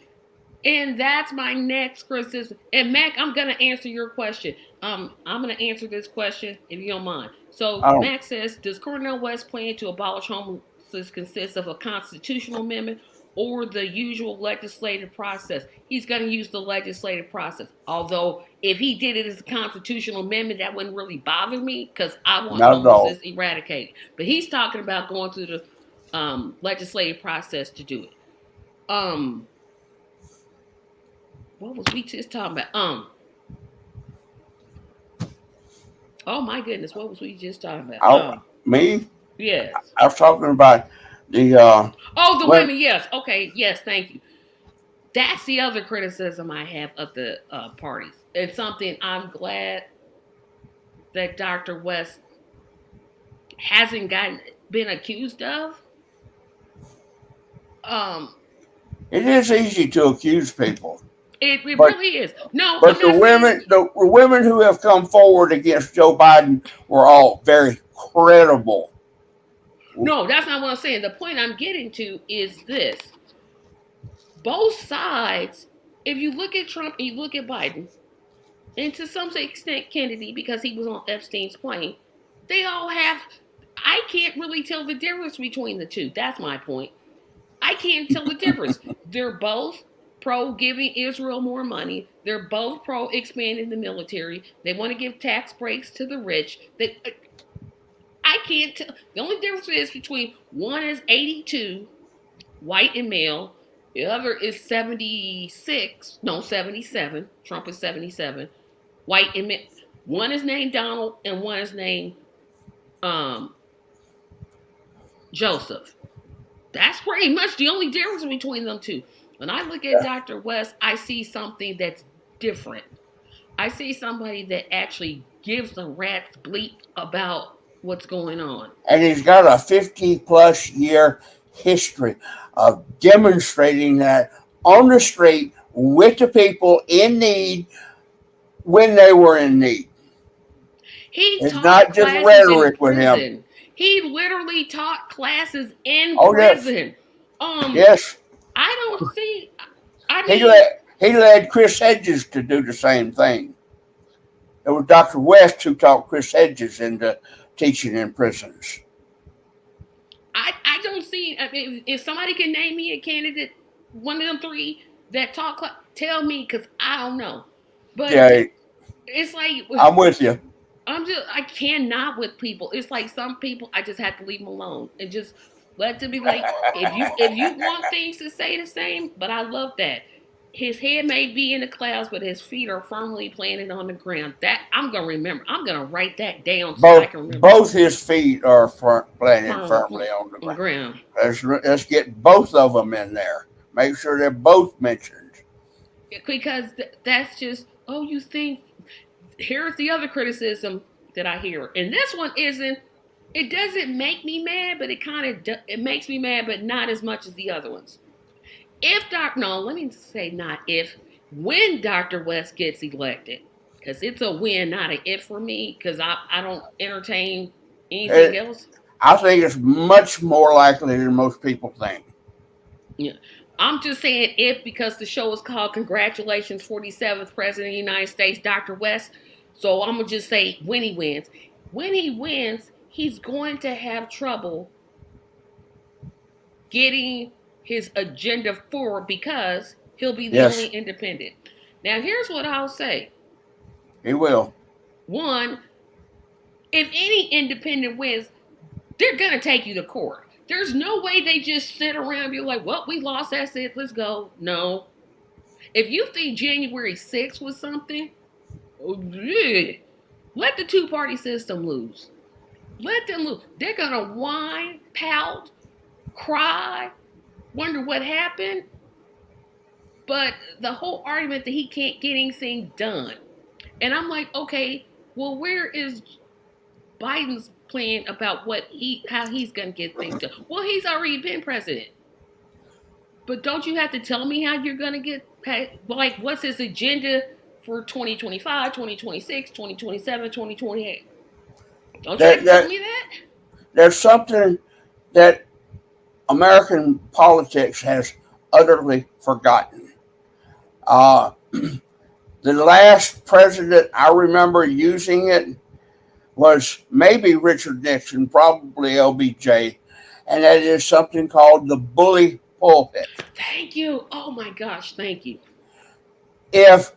[SPEAKER 1] And that's my next criticism. And Mac, I'm gonna answer your question. I'm gonna answer this question if you don't mind. So
[SPEAKER 2] I don't.
[SPEAKER 1] Mac says, does Cornel West plan to abolish homelessness consist of a constitutional amendment or the usual legislative process? He's gonna use the legislative process. Although if he did it as a constitutional amendment, that wouldn't really bother me because I want
[SPEAKER 2] Not at all.
[SPEAKER 1] homelessness eradicated. But he's talking about going through the legislative process to do it. Um, what was we just talking about? Oh my goodness, what was we just talking about?
[SPEAKER 2] Me,
[SPEAKER 1] Yes.
[SPEAKER 2] I was talking about the
[SPEAKER 1] Oh, the
[SPEAKER 2] when
[SPEAKER 1] women. Yes. Okay. Yes. Thank you. That's the other criticism I have of the parties. It's something I'm glad that Dr. West hasn't been accused of. Um,
[SPEAKER 2] it is easy to accuse people,
[SPEAKER 1] it
[SPEAKER 2] but
[SPEAKER 1] really is. No, I'm
[SPEAKER 2] but
[SPEAKER 1] not saying.
[SPEAKER 2] the women who have come forward against Joe Biden were all very credible.
[SPEAKER 1] No, that's not what I'm saying. The point I'm getting to is this: both sides. If you look at Trump and you look at Biden, and to some extent Kennedy because he was on Epstein's plane. They all have. I can't really tell the difference between the two. That's my point. I can't tell the difference. They're both pro giving Israel more money. They're both pro expanding the military. They want to give tax breaks to the rich. I can't tell. The only difference is between one is 82, white and male. The other is 76, no, 77. Trump is 77 white and one is named Donald and one is named um, Joseph. That's pretty much the only difference between them two. When I look at Dr. West, I see something that's different. I see somebody that actually gives a rat's bleep about what's going on.
[SPEAKER 2] And he's got a 50 plus year history of demonstrating that on the street with the people in need when they were in need.
[SPEAKER 1] He
[SPEAKER 2] It's
[SPEAKER 1] taught
[SPEAKER 2] not just
[SPEAKER 1] classes in
[SPEAKER 2] rhetoric with him.
[SPEAKER 1] prison. He literally taught classes in
[SPEAKER 2] Oh, yes.
[SPEAKER 1] prison. Um,
[SPEAKER 2] Yes.
[SPEAKER 1] I don't see. I
[SPEAKER 2] He
[SPEAKER 1] mean,
[SPEAKER 2] led, he led Chris Hedges to do the same thing. It was Dr. West who taught Chris Hedges into teaching in prisons.
[SPEAKER 1] I don't see. I mean, if somebody can name me a candidate, one of them three that talk, tell me because I don't know. But
[SPEAKER 2] Yeah,
[SPEAKER 1] it's like
[SPEAKER 2] I'm with you.
[SPEAKER 1] I cannot with people. It's like some people I just have to leave them alone and just let them be like, if you want things to stay the same, but I love that. His head may be in the clouds, but his feet are firmly planted on the ground. That I'm gonna remember. I'm gonna write that down so I
[SPEAKER 2] Both
[SPEAKER 1] can remember.
[SPEAKER 2] both his feet are planted
[SPEAKER 1] Firmly
[SPEAKER 2] firmly on the
[SPEAKER 1] on the
[SPEAKER 2] ground.
[SPEAKER 1] ground.
[SPEAKER 2] Let's get both of them in there. Make sure they're both mentioned.
[SPEAKER 1] Because that's just, oh, you think, here's the other criticism that I hear, and this one isn't. It doesn't make me mad, but it kind of it makes me mad, but not as much as the other ones. If Doc, no, let me say not if, when Dr. West gets elected, because it's a win, not an if for me, because I don't entertain anything
[SPEAKER 2] It,
[SPEAKER 1] else.
[SPEAKER 2] I think it's much more likely than most people think.
[SPEAKER 1] Yeah. I'm just saying if because the show is called Congratulations 47th President of the United States, Dr. West. So I'm gonna just say when he wins. When he wins, he's going to have trouble getting his agenda forward because he'll be the only
[SPEAKER 2] Yes,
[SPEAKER 1] independent. Now here's what I'll say.
[SPEAKER 2] he will.
[SPEAKER 1] One, if any independent wins, they're gonna take you to court. There's no way they just sit around and be like, well, we lost, that's it, let's go. No. If you think January 6th was something, oh, yeah, let the two-party system lose. Let them lose. They're gonna whine, pout, cry, wonder what happened. But the whole argument that he can't get anything done. And I'm like, okay, well, where is Biden's plan about how he's gonna get things done? Well, he's already been president. But don't you have to tell me how you're gonna get like what's his agenda for 2025, 2026, 2027, 2028? Don't you have
[SPEAKER 2] That,
[SPEAKER 1] to tell
[SPEAKER 2] that
[SPEAKER 1] me that?
[SPEAKER 2] there's something that American politics has utterly forgotten. Uh, the last president I remember using it was maybe Richard Nixon, probably LBJ, and that is something called the bully pulpit.
[SPEAKER 1] Thank you. Oh my gosh, thank you.
[SPEAKER 2] If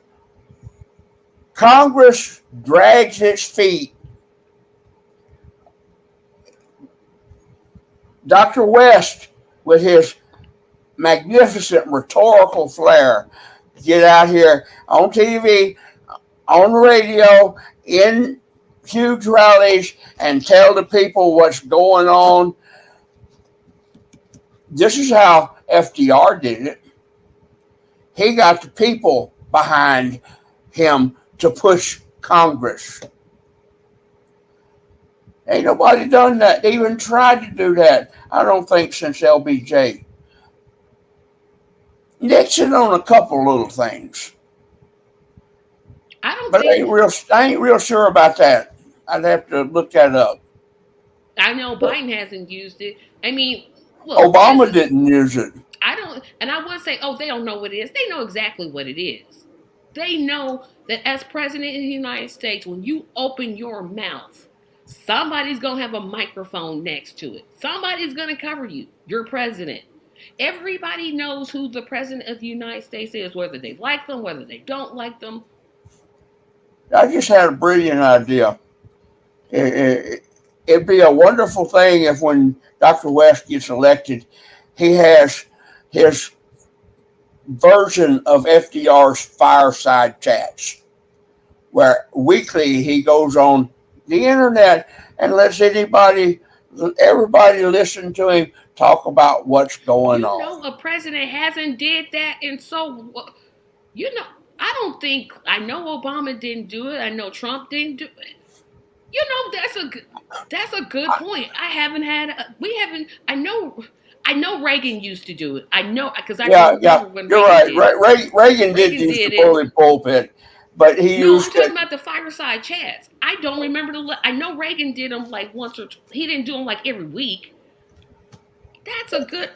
[SPEAKER 2] Congress drags its feet, Dr. West, with his magnificent rhetorical flair, get out here on TV, on the radio, in huge rallies, and tell the people what's going on. This is how FDR did it. He got the people behind him to push Congress. Ain't nobody done that. They even tried to do that. I don't think since LBJ. Nixon on a couple little things,
[SPEAKER 1] I don't
[SPEAKER 2] but
[SPEAKER 1] think
[SPEAKER 2] I ain't real sure about that. I'd have to look that up.
[SPEAKER 1] I know
[SPEAKER 2] But
[SPEAKER 1] Biden hasn't used it. I mean, look, this
[SPEAKER 2] Obama
[SPEAKER 1] is
[SPEAKER 2] didn't use it.
[SPEAKER 1] I don't and I would say, oh, they don't know what it is. They know exactly what it is. They know that as president of the United States, when you open your mouth, somebody's gonna have a microphone next to it. Somebody's gonna cover you. You're president. Everybody knows who the president of the United States is, whether they like them, whether they don't like them.
[SPEAKER 2] I just had a brilliant idea. It'd be a wonderful thing if when Dr. West gets elected, he has his version of FDR's fireside chats, where weekly he goes on the internet and lets everybody listen to him talk about what's going
[SPEAKER 1] You
[SPEAKER 2] on.
[SPEAKER 1] know, a president hasn't did that, and so you know, I don't think I know Obama didn't do it. I know Trump didn't do it. That's a good point. I haven't had we haven't. I know Reagan used to do it. I know because I can
[SPEAKER 2] Yeah, yeah,
[SPEAKER 1] remember when
[SPEAKER 2] you're
[SPEAKER 1] Reagan
[SPEAKER 2] right.
[SPEAKER 1] did it.
[SPEAKER 2] Reagan did
[SPEAKER 1] Reagan
[SPEAKER 2] use the
[SPEAKER 1] did it.
[SPEAKER 2] bully pulpit, but he
[SPEAKER 1] No, I'm
[SPEAKER 2] used
[SPEAKER 1] talking
[SPEAKER 2] it.
[SPEAKER 1] about the fireside chats. I don't remember I know Reagan did them like once or he didn't do them like every week. That's a good.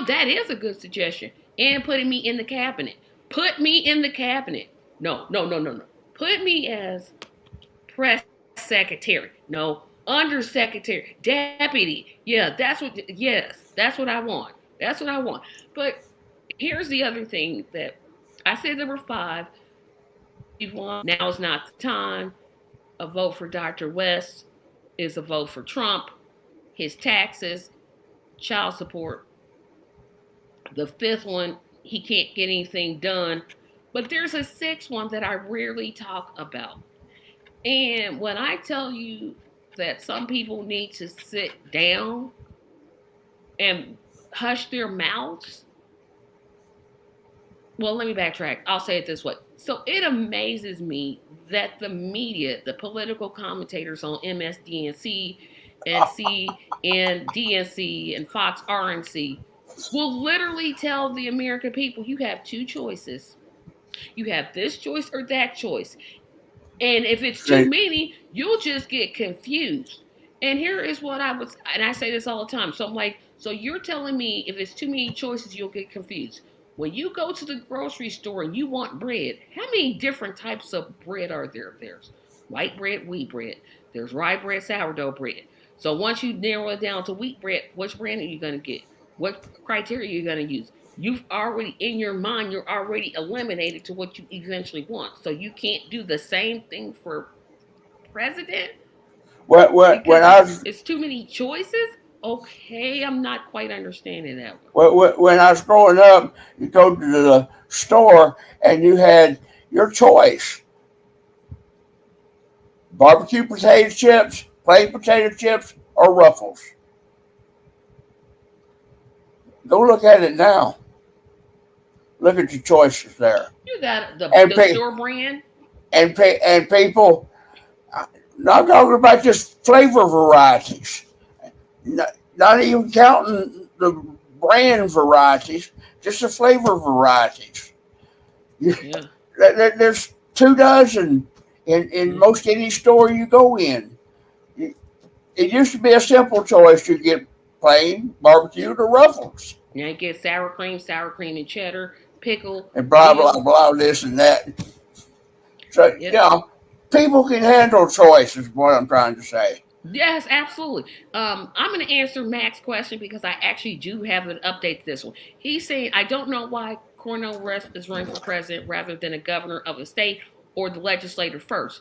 [SPEAKER 1] That is a good suggestion. And putting me in the cabinet. Put me in the cabinet. No, no, no, no, no. Put me as press secretary. No, undersecretary, deputy. Yeah, that's what. Yes, that's what I want. That's what I want. But here's the other thing that I said there were five. We've won. Now is not the time. A vote for Dr. West is a vote for Trump. His taxes, child support. The fifth one, he can't get anything done. But there's a sixth one that I rarely talk about. And when I tell you that some people need to sit down and hush their mouths, well, let me backtrack. I'll say it this way. So it amazes me that the media, the political commentators on MSDNC and CNDNC and Fox RNC will literally tell the American people you have two choices. You have this choice or that choice. And if it's too
[SPEAKER 2] See,
[SPEAKER 1] many, you'll just get confused. And here is what and I say this all the time. So I'm like, so you're telling me if it's too many choices, you'll get confused. When you go to the grocery store and you want bread, how many different types of bread are there? There's white bread, wheat bread. There's rye bread, sourdough bread. So once you narrow it down to wheat bread, which brand are you going to get? What criteria are you going to use? You've already in your mind, you're already eliminated to what you eventually want. So you can't do the same thing for president
[SPEAKER 2] when
[SPEAKER 1] because
[SPEAKER 2] I
[SPEAKER 1] it's too many choices. Okay, I'm not quite understanding that one.
[SPEAKER 2] when I was growing up, you go to the store and you had your choice: barbecue potato chips, plain potato chips, or Ruffles. Go look at it now. Look at your choices there,
[SPEAKER 1] You got the
[SPEAKER 2] and
[SPEAKER 1] the
[SPEAKER 2] pay,
[SPEAKER 1] store brand.
[SPEAKER 2] and people. Not talking about just flavor varieties. Not even counting the brand varieties, just the flavor varieties.
[SPEAKER 1] Yeah,
[SPEAKER 2] There's 2 dozen in
[SPEAKER 1] yeah.
[SPEAKER 2] most any store you go in. It used to be a simple choice. You get plain barbecued or Ruffles,
[SPEAKER 1] Now you get sour cream and cheddar, pickle,
[SPEAKER 2] and blah blah
[SPEAKER 1] dill.
[SPEAKER 2] blah this and that. So
[SPEAKER 1] Yeah.
[SPEAKER 2] people can handle choice is what I'm trying to say.
[SPEAKER 1] Yes, absolutely. I'm going to answer Mac's question because I actually do have an update to this one. He's saying, I don't know why Cornel West is running for president rather than a governor of a state or the legislator first.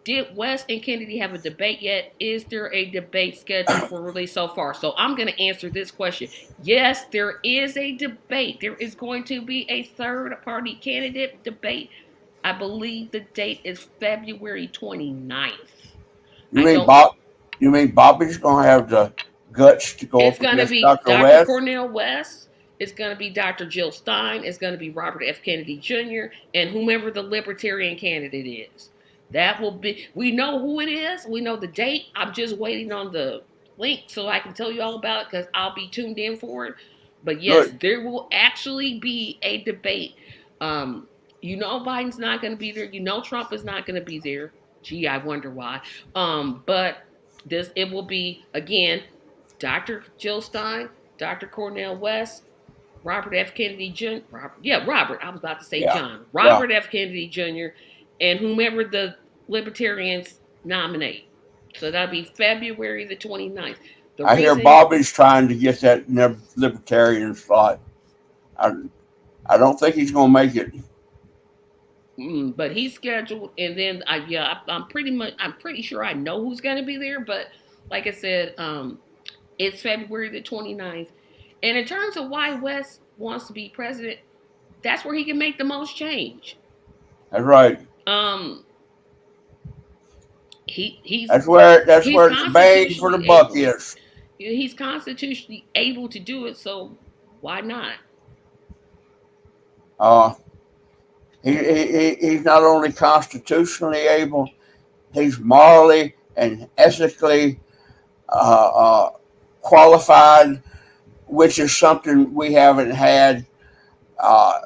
[SPEAKER 1] Did West and Kennedy have a debate yet? Is there a debate scheduled for release so far? So I'm going to answer this question. Yes, there is a debate. There is going to be a third party candidate debate. I believe the date is February 29th.
[SPEAKER 2] You
[SPEAKER 1] I
[SPEAKER 2] mean
[SPEAKER 1] don't
[SPEAKER 2] Bob? You mean Bobby's gonna have the guts to go
[SPEAKER 1] It's
[SPEAKER 2] up
[SPEAKER 1] going to
[SPEAKER 2] against
[SPEAKER 1] be
[SPEAKER 2] Dr.
[SPEAKER 1] Dr.
[SPEAKER 2] West?
[SPEAKER 1] Cornel West. It's going to be Dr. Jill Stein. It's going to be Robert F. Kennedy Jr. and whomever the Libertarian candidate is. That will be, we know who it is. We know the date. I'm just waiting on the link so I can tell you all about it because I'll be tuned in for it. But yes,
[SPEAKER 2] Good.
[SPEAKER 1] there will actually be a debate. Um, Biden's not going to be there. Trump is not going to be there. Gee, I wonder why. But it will be again Dr. Jill Stein, Dr. Cornel West, Robert F. Kennedy Jr. Robert. I was about to say
[SPEAKER 2] Yeah.
[SPEAKER 1] John.
[SPEAKER 2] Yeah.
[SPEAKER 1] Robert F. Kennedy Jr. and whomever the Libertarians nominate. So that'll be February the 29th. The
[SPEAKER 2] I hear
[SPEAKER 1] reason,
[SPEAKER 2] Bobby's trying to get that libertarian slot. I, I don't think he's gonna make it.
[SPEAKER 1] but he's scheduled, and then I'm pretty sure I know who's going to be there. But like I said, it's February the 29th. And in terms of why West wants to be president, that's where he can make the most change.
[SPEAKER 2] That's right.
[SPEAKER 1] Um, he he's
[SPEAKER 2] That's
[SPEAKER 1] he's
[SPEAKER 2] where the bang for the
[SPEAKER 1] constitutionally
[SPEAKER 2] buck
[SPEAKER 1] able.
[SPEAKER 2] is.
[SPEAKER 1] He's constitutionally able to do it, so why not?
[SPEAKER 2] Uh, he's not only constitutionally able, he's morally and ethically uh, uh, qualified, which is something we haven't had uh,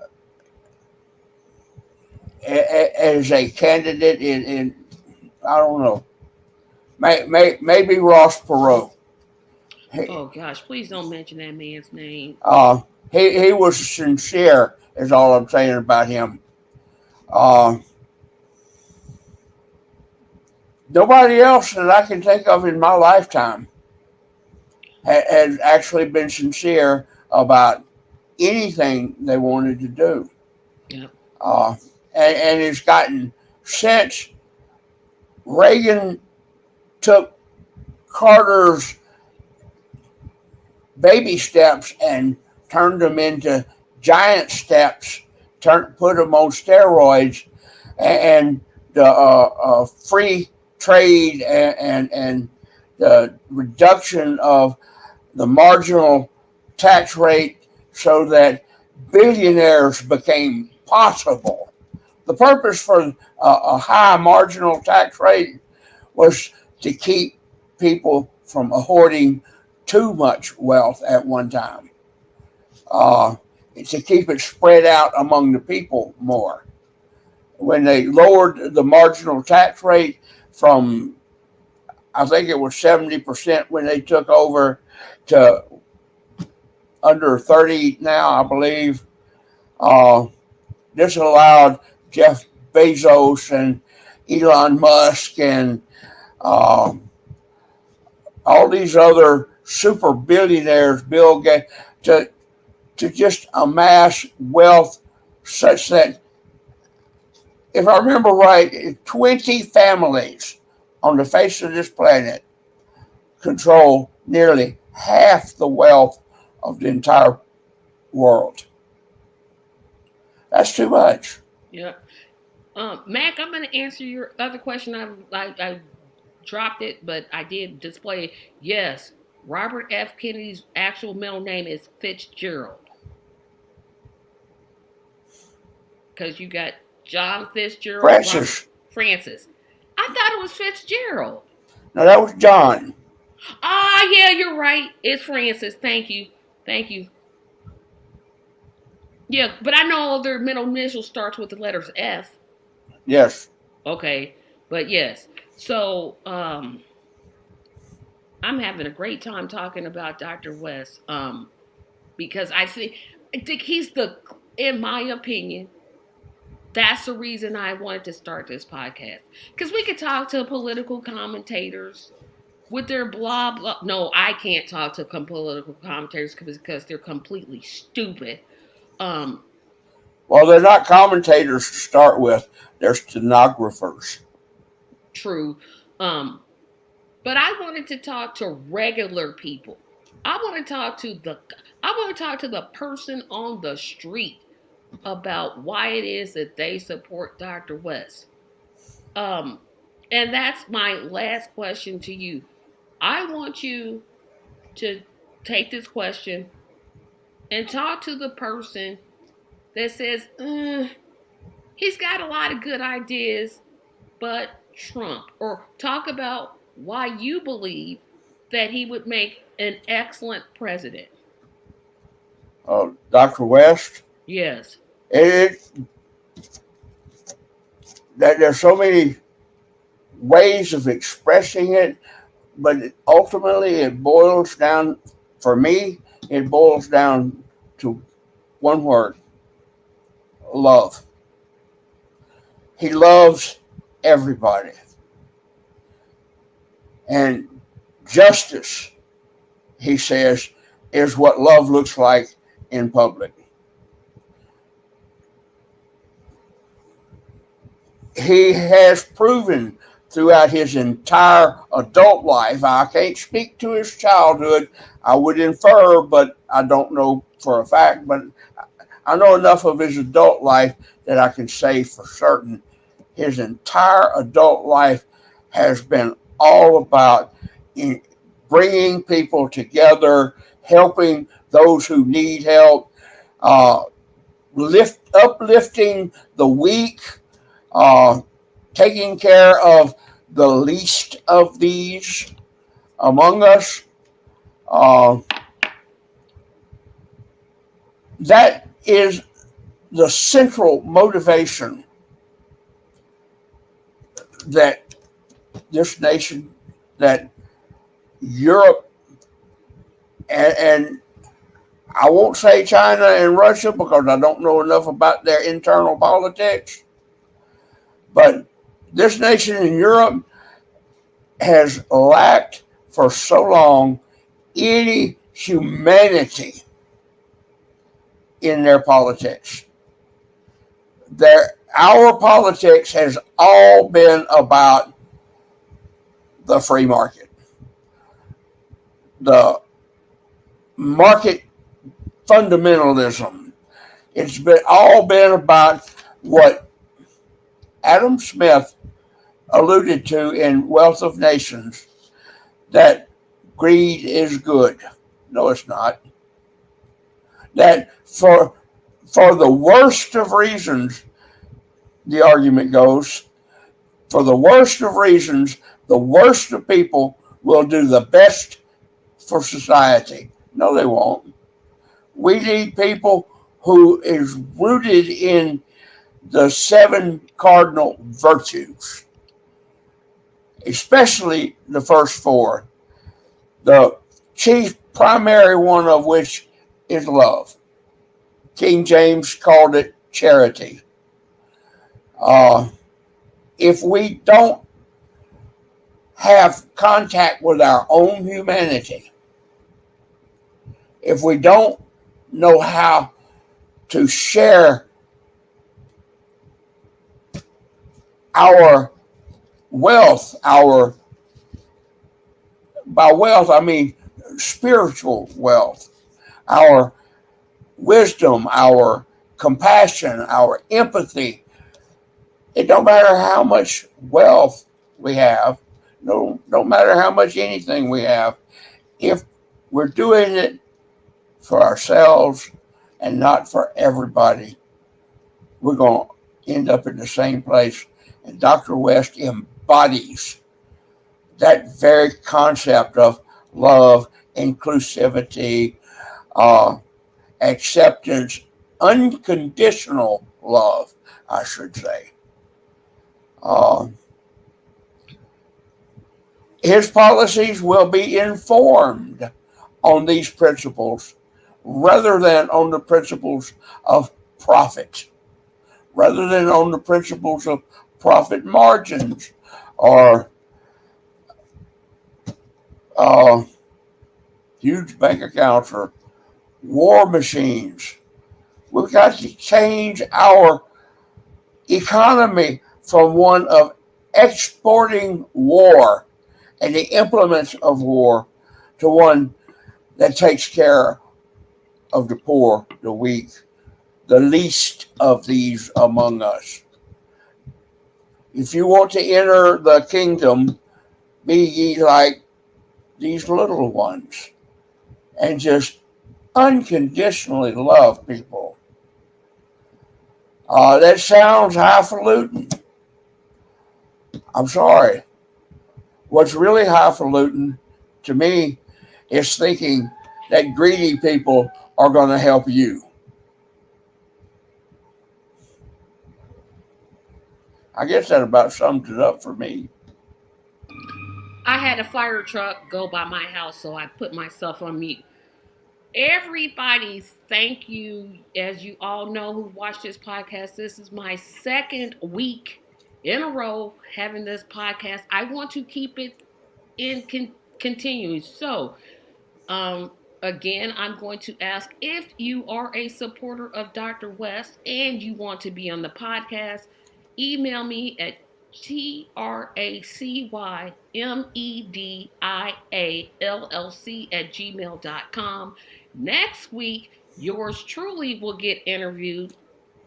[SPEAKER 2] as a candidate in I don't know, maybe Ross Perot. He,
[SPEAKER 1] Oh gosh, please don't mention that man's name.
[SPEAKER 2] uh, he was sincere, is all I'm saying about him. Uh, Nobody else that I can think of in my lifetime has actually been sincere about anything they wanted to do.
[SPEAKER 1] Yep.
[SPEAKER 2] Uh, and it's gotten, since Reagan took Carter's baby steps and turned them into giant steps, put them on steroids, and the free trade and the reduction of the marginal tax rate so that billionaires became possible. The purpose for a high marginal tax rate was to keep people from hoarding too much wealth at one time, uh, to keep it spread out among the people more. When they lowered the marginal tax rate from, I think it was 70% when they took over, to under 30 now, I believe. Uh, this allowed Jeff Bezos and Elon Musk and uh, all these other super billionaires, Bill Gates, to, to just amass wealth such that, if I remember right, 20 families on the face of this planet control nearly half the wealth of the entire world. That's too much.
[SPEAKER 1] Yep. Mac, I'm going to answer your other question. I dropped it, but I did display it. Yes, Robert F. Kennedy's actual middle name is Fitzgerald, because you got John Fitzgerald, Robert
[SPEAKER 2] Francis.
[SPEAKER 1] Francis. I thought it was Fitzgerald.
[SPEAKER 2] Now that was John.
[SPEAKER 1] Ah, yeah, you're right. It's Francis. Thank you. Thank you. Yeah, but I know their middle initial starts with the letters F.
[SPEAKER 2] Yes.
[SPEAKER 1] Okay, but yes. So, I'm having a great time talking about Dr. West. Because I think he's in my opinion, that's the reason I wanted to start this podcast. Because we could talk to political commentators with their blah blah. No, I can't talk to political commentators because they're completely stupid. Um,
[SPEAKER 2] Well, they're not commentators to start with, they're stenographers.
[SPEAKER 1] True. Um, but I wanted to talk to regular people. I want to talk to the I want to talk to the person on the street about why it is that they support Dr. West. Um, and that's my last question to you. I want you to take this question and talk to the person that says, he's got a lot of good ideas, but Trump. Or talk about why you believe that he would make an excellent president.
[SPEAKER 2] Dr. West,
[SPEAKER 1] Yes.
[SPEAKER 2] it, that there's so many ways of expressing it, but ultimately it boils down, for me, it boils down to one word: love. He loves everybody. And justice, he says, is what love looks like in public. He has proven throughout his entire adult life. I can't speak to his childhood. I would infer, but I don't know for a fact. But I know enough of his adult life that I can say for certain his entire adult life has been all about bringing people together, helping those who need help, uh, uplifting the weak, uh, taking care of the least of these among us. Uh, that is the central motivation that this nation, that Europe, and I won't say China and Russia because I don't know enough about their internal politics, but this nation in Europe has lacked for so long any humanity in their politics. Our politics has all been about the free market, the market fundamentalism. It's been all been about what Adam Smith alluded to in Wealth of Nations, that greed is good. No, it's not. That for the worst of reasons, the argument goes, for the worst of reasons, the worst of people will do the best for society. No, they won't. We need people who is rooted in the seven cardinal virtues, especially the first four. The chief primary one of which is love. King James called it charity. Uh, if we don't have contact with our own humanity, if we don't know how to share our wealth, our by wealth I mean spiritual wealth, our wisdom, our compassion, our empathy. It don't matter how much wealth we have, no, don't matter how much anything we have, if we're doing it for ourselves and not for everybody, we're going to end up in the same place. And Dr. West embodies that very concept of love, inclusivity, uh, acceptance, unconditional love, I should say. Uh, his policies will be informed on these principles rather than on the principles of profit, rather than on the principles of profit margins or uh, huge bank accounts or war machines. We've got to change our economy from one of exporting war and the implements of war to one that takes care of the poor, the weak, the least of these among us. If you want to enter the kingdom, be ye like these little ones and just unconditionally love people. That sounds highfalutin. I'm sorry. What's really highfalutin to me is thinking that greedy people are going to help you. I guess that about sums it up for me.
[SPEAKER 1] I had a fire truck go by my house, so I put myself on mute. Everybody's thank you. As you all know who watched this podcast, this is my second week in a row having this podcast. I want to keep it in continuing. So, um, again, I'm going to ask if you are a supporter of Dr. West and you want to be on the podcast, email me at tracymediallc@gmail.com. Next week, yours truly will get interviewed.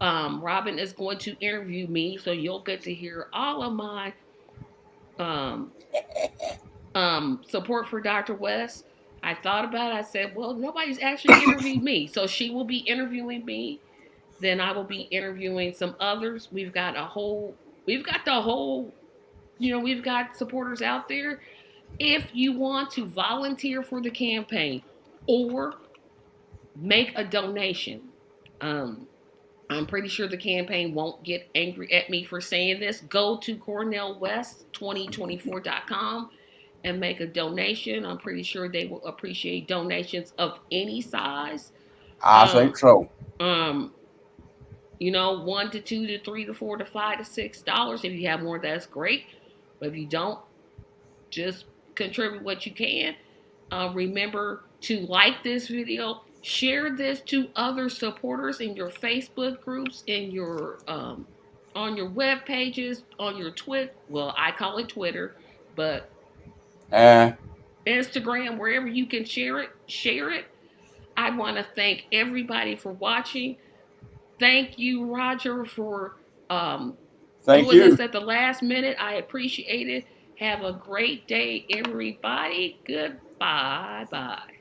[SPEAKER 1] Robin is going to interview me, so you'll get to hear all of my um, support for Dr. West. I thought about it. I said, well, nobody's actually interviewed me. So she will be interviewing me. Then I will be interviewing some others. We've got the whole we've got supporters out there. If you want to volunteer for the campaign or make a donation, um, I'm pretty sure the campaign won't get angry at me for saying this. Go to cornelwest2024.com and make a donation. I'm pretty sure they will appreciate donations of any size.
[SPEAKER 2] I
[SPEAKER 1] Um,
[SPEAKER 2] think so.
[SPEAKER 1] um, $1 to $2 to $3 to $4 to $5 to $6. If you have more, that's great. But if you don't, just contribute what you can. Remember to like this video, share this to other supporters in your Facebook groups, in your on your web pages, on your Twitter. Well, I call it Twitter, but
[SPEAKER 2] Uh,
[SPEAKER 1] Instagram, wherever you can share it, share it. I want to thank everybody for watching. Thank you, Roger, for
[SPEAKER 2] Thank
[SPEAKER 1] doing this
[SPEAKER 2] you.
[SPEAKER 1] at the last minute. I appreciate it. Have a great day, everybody. Goodbye. Bye.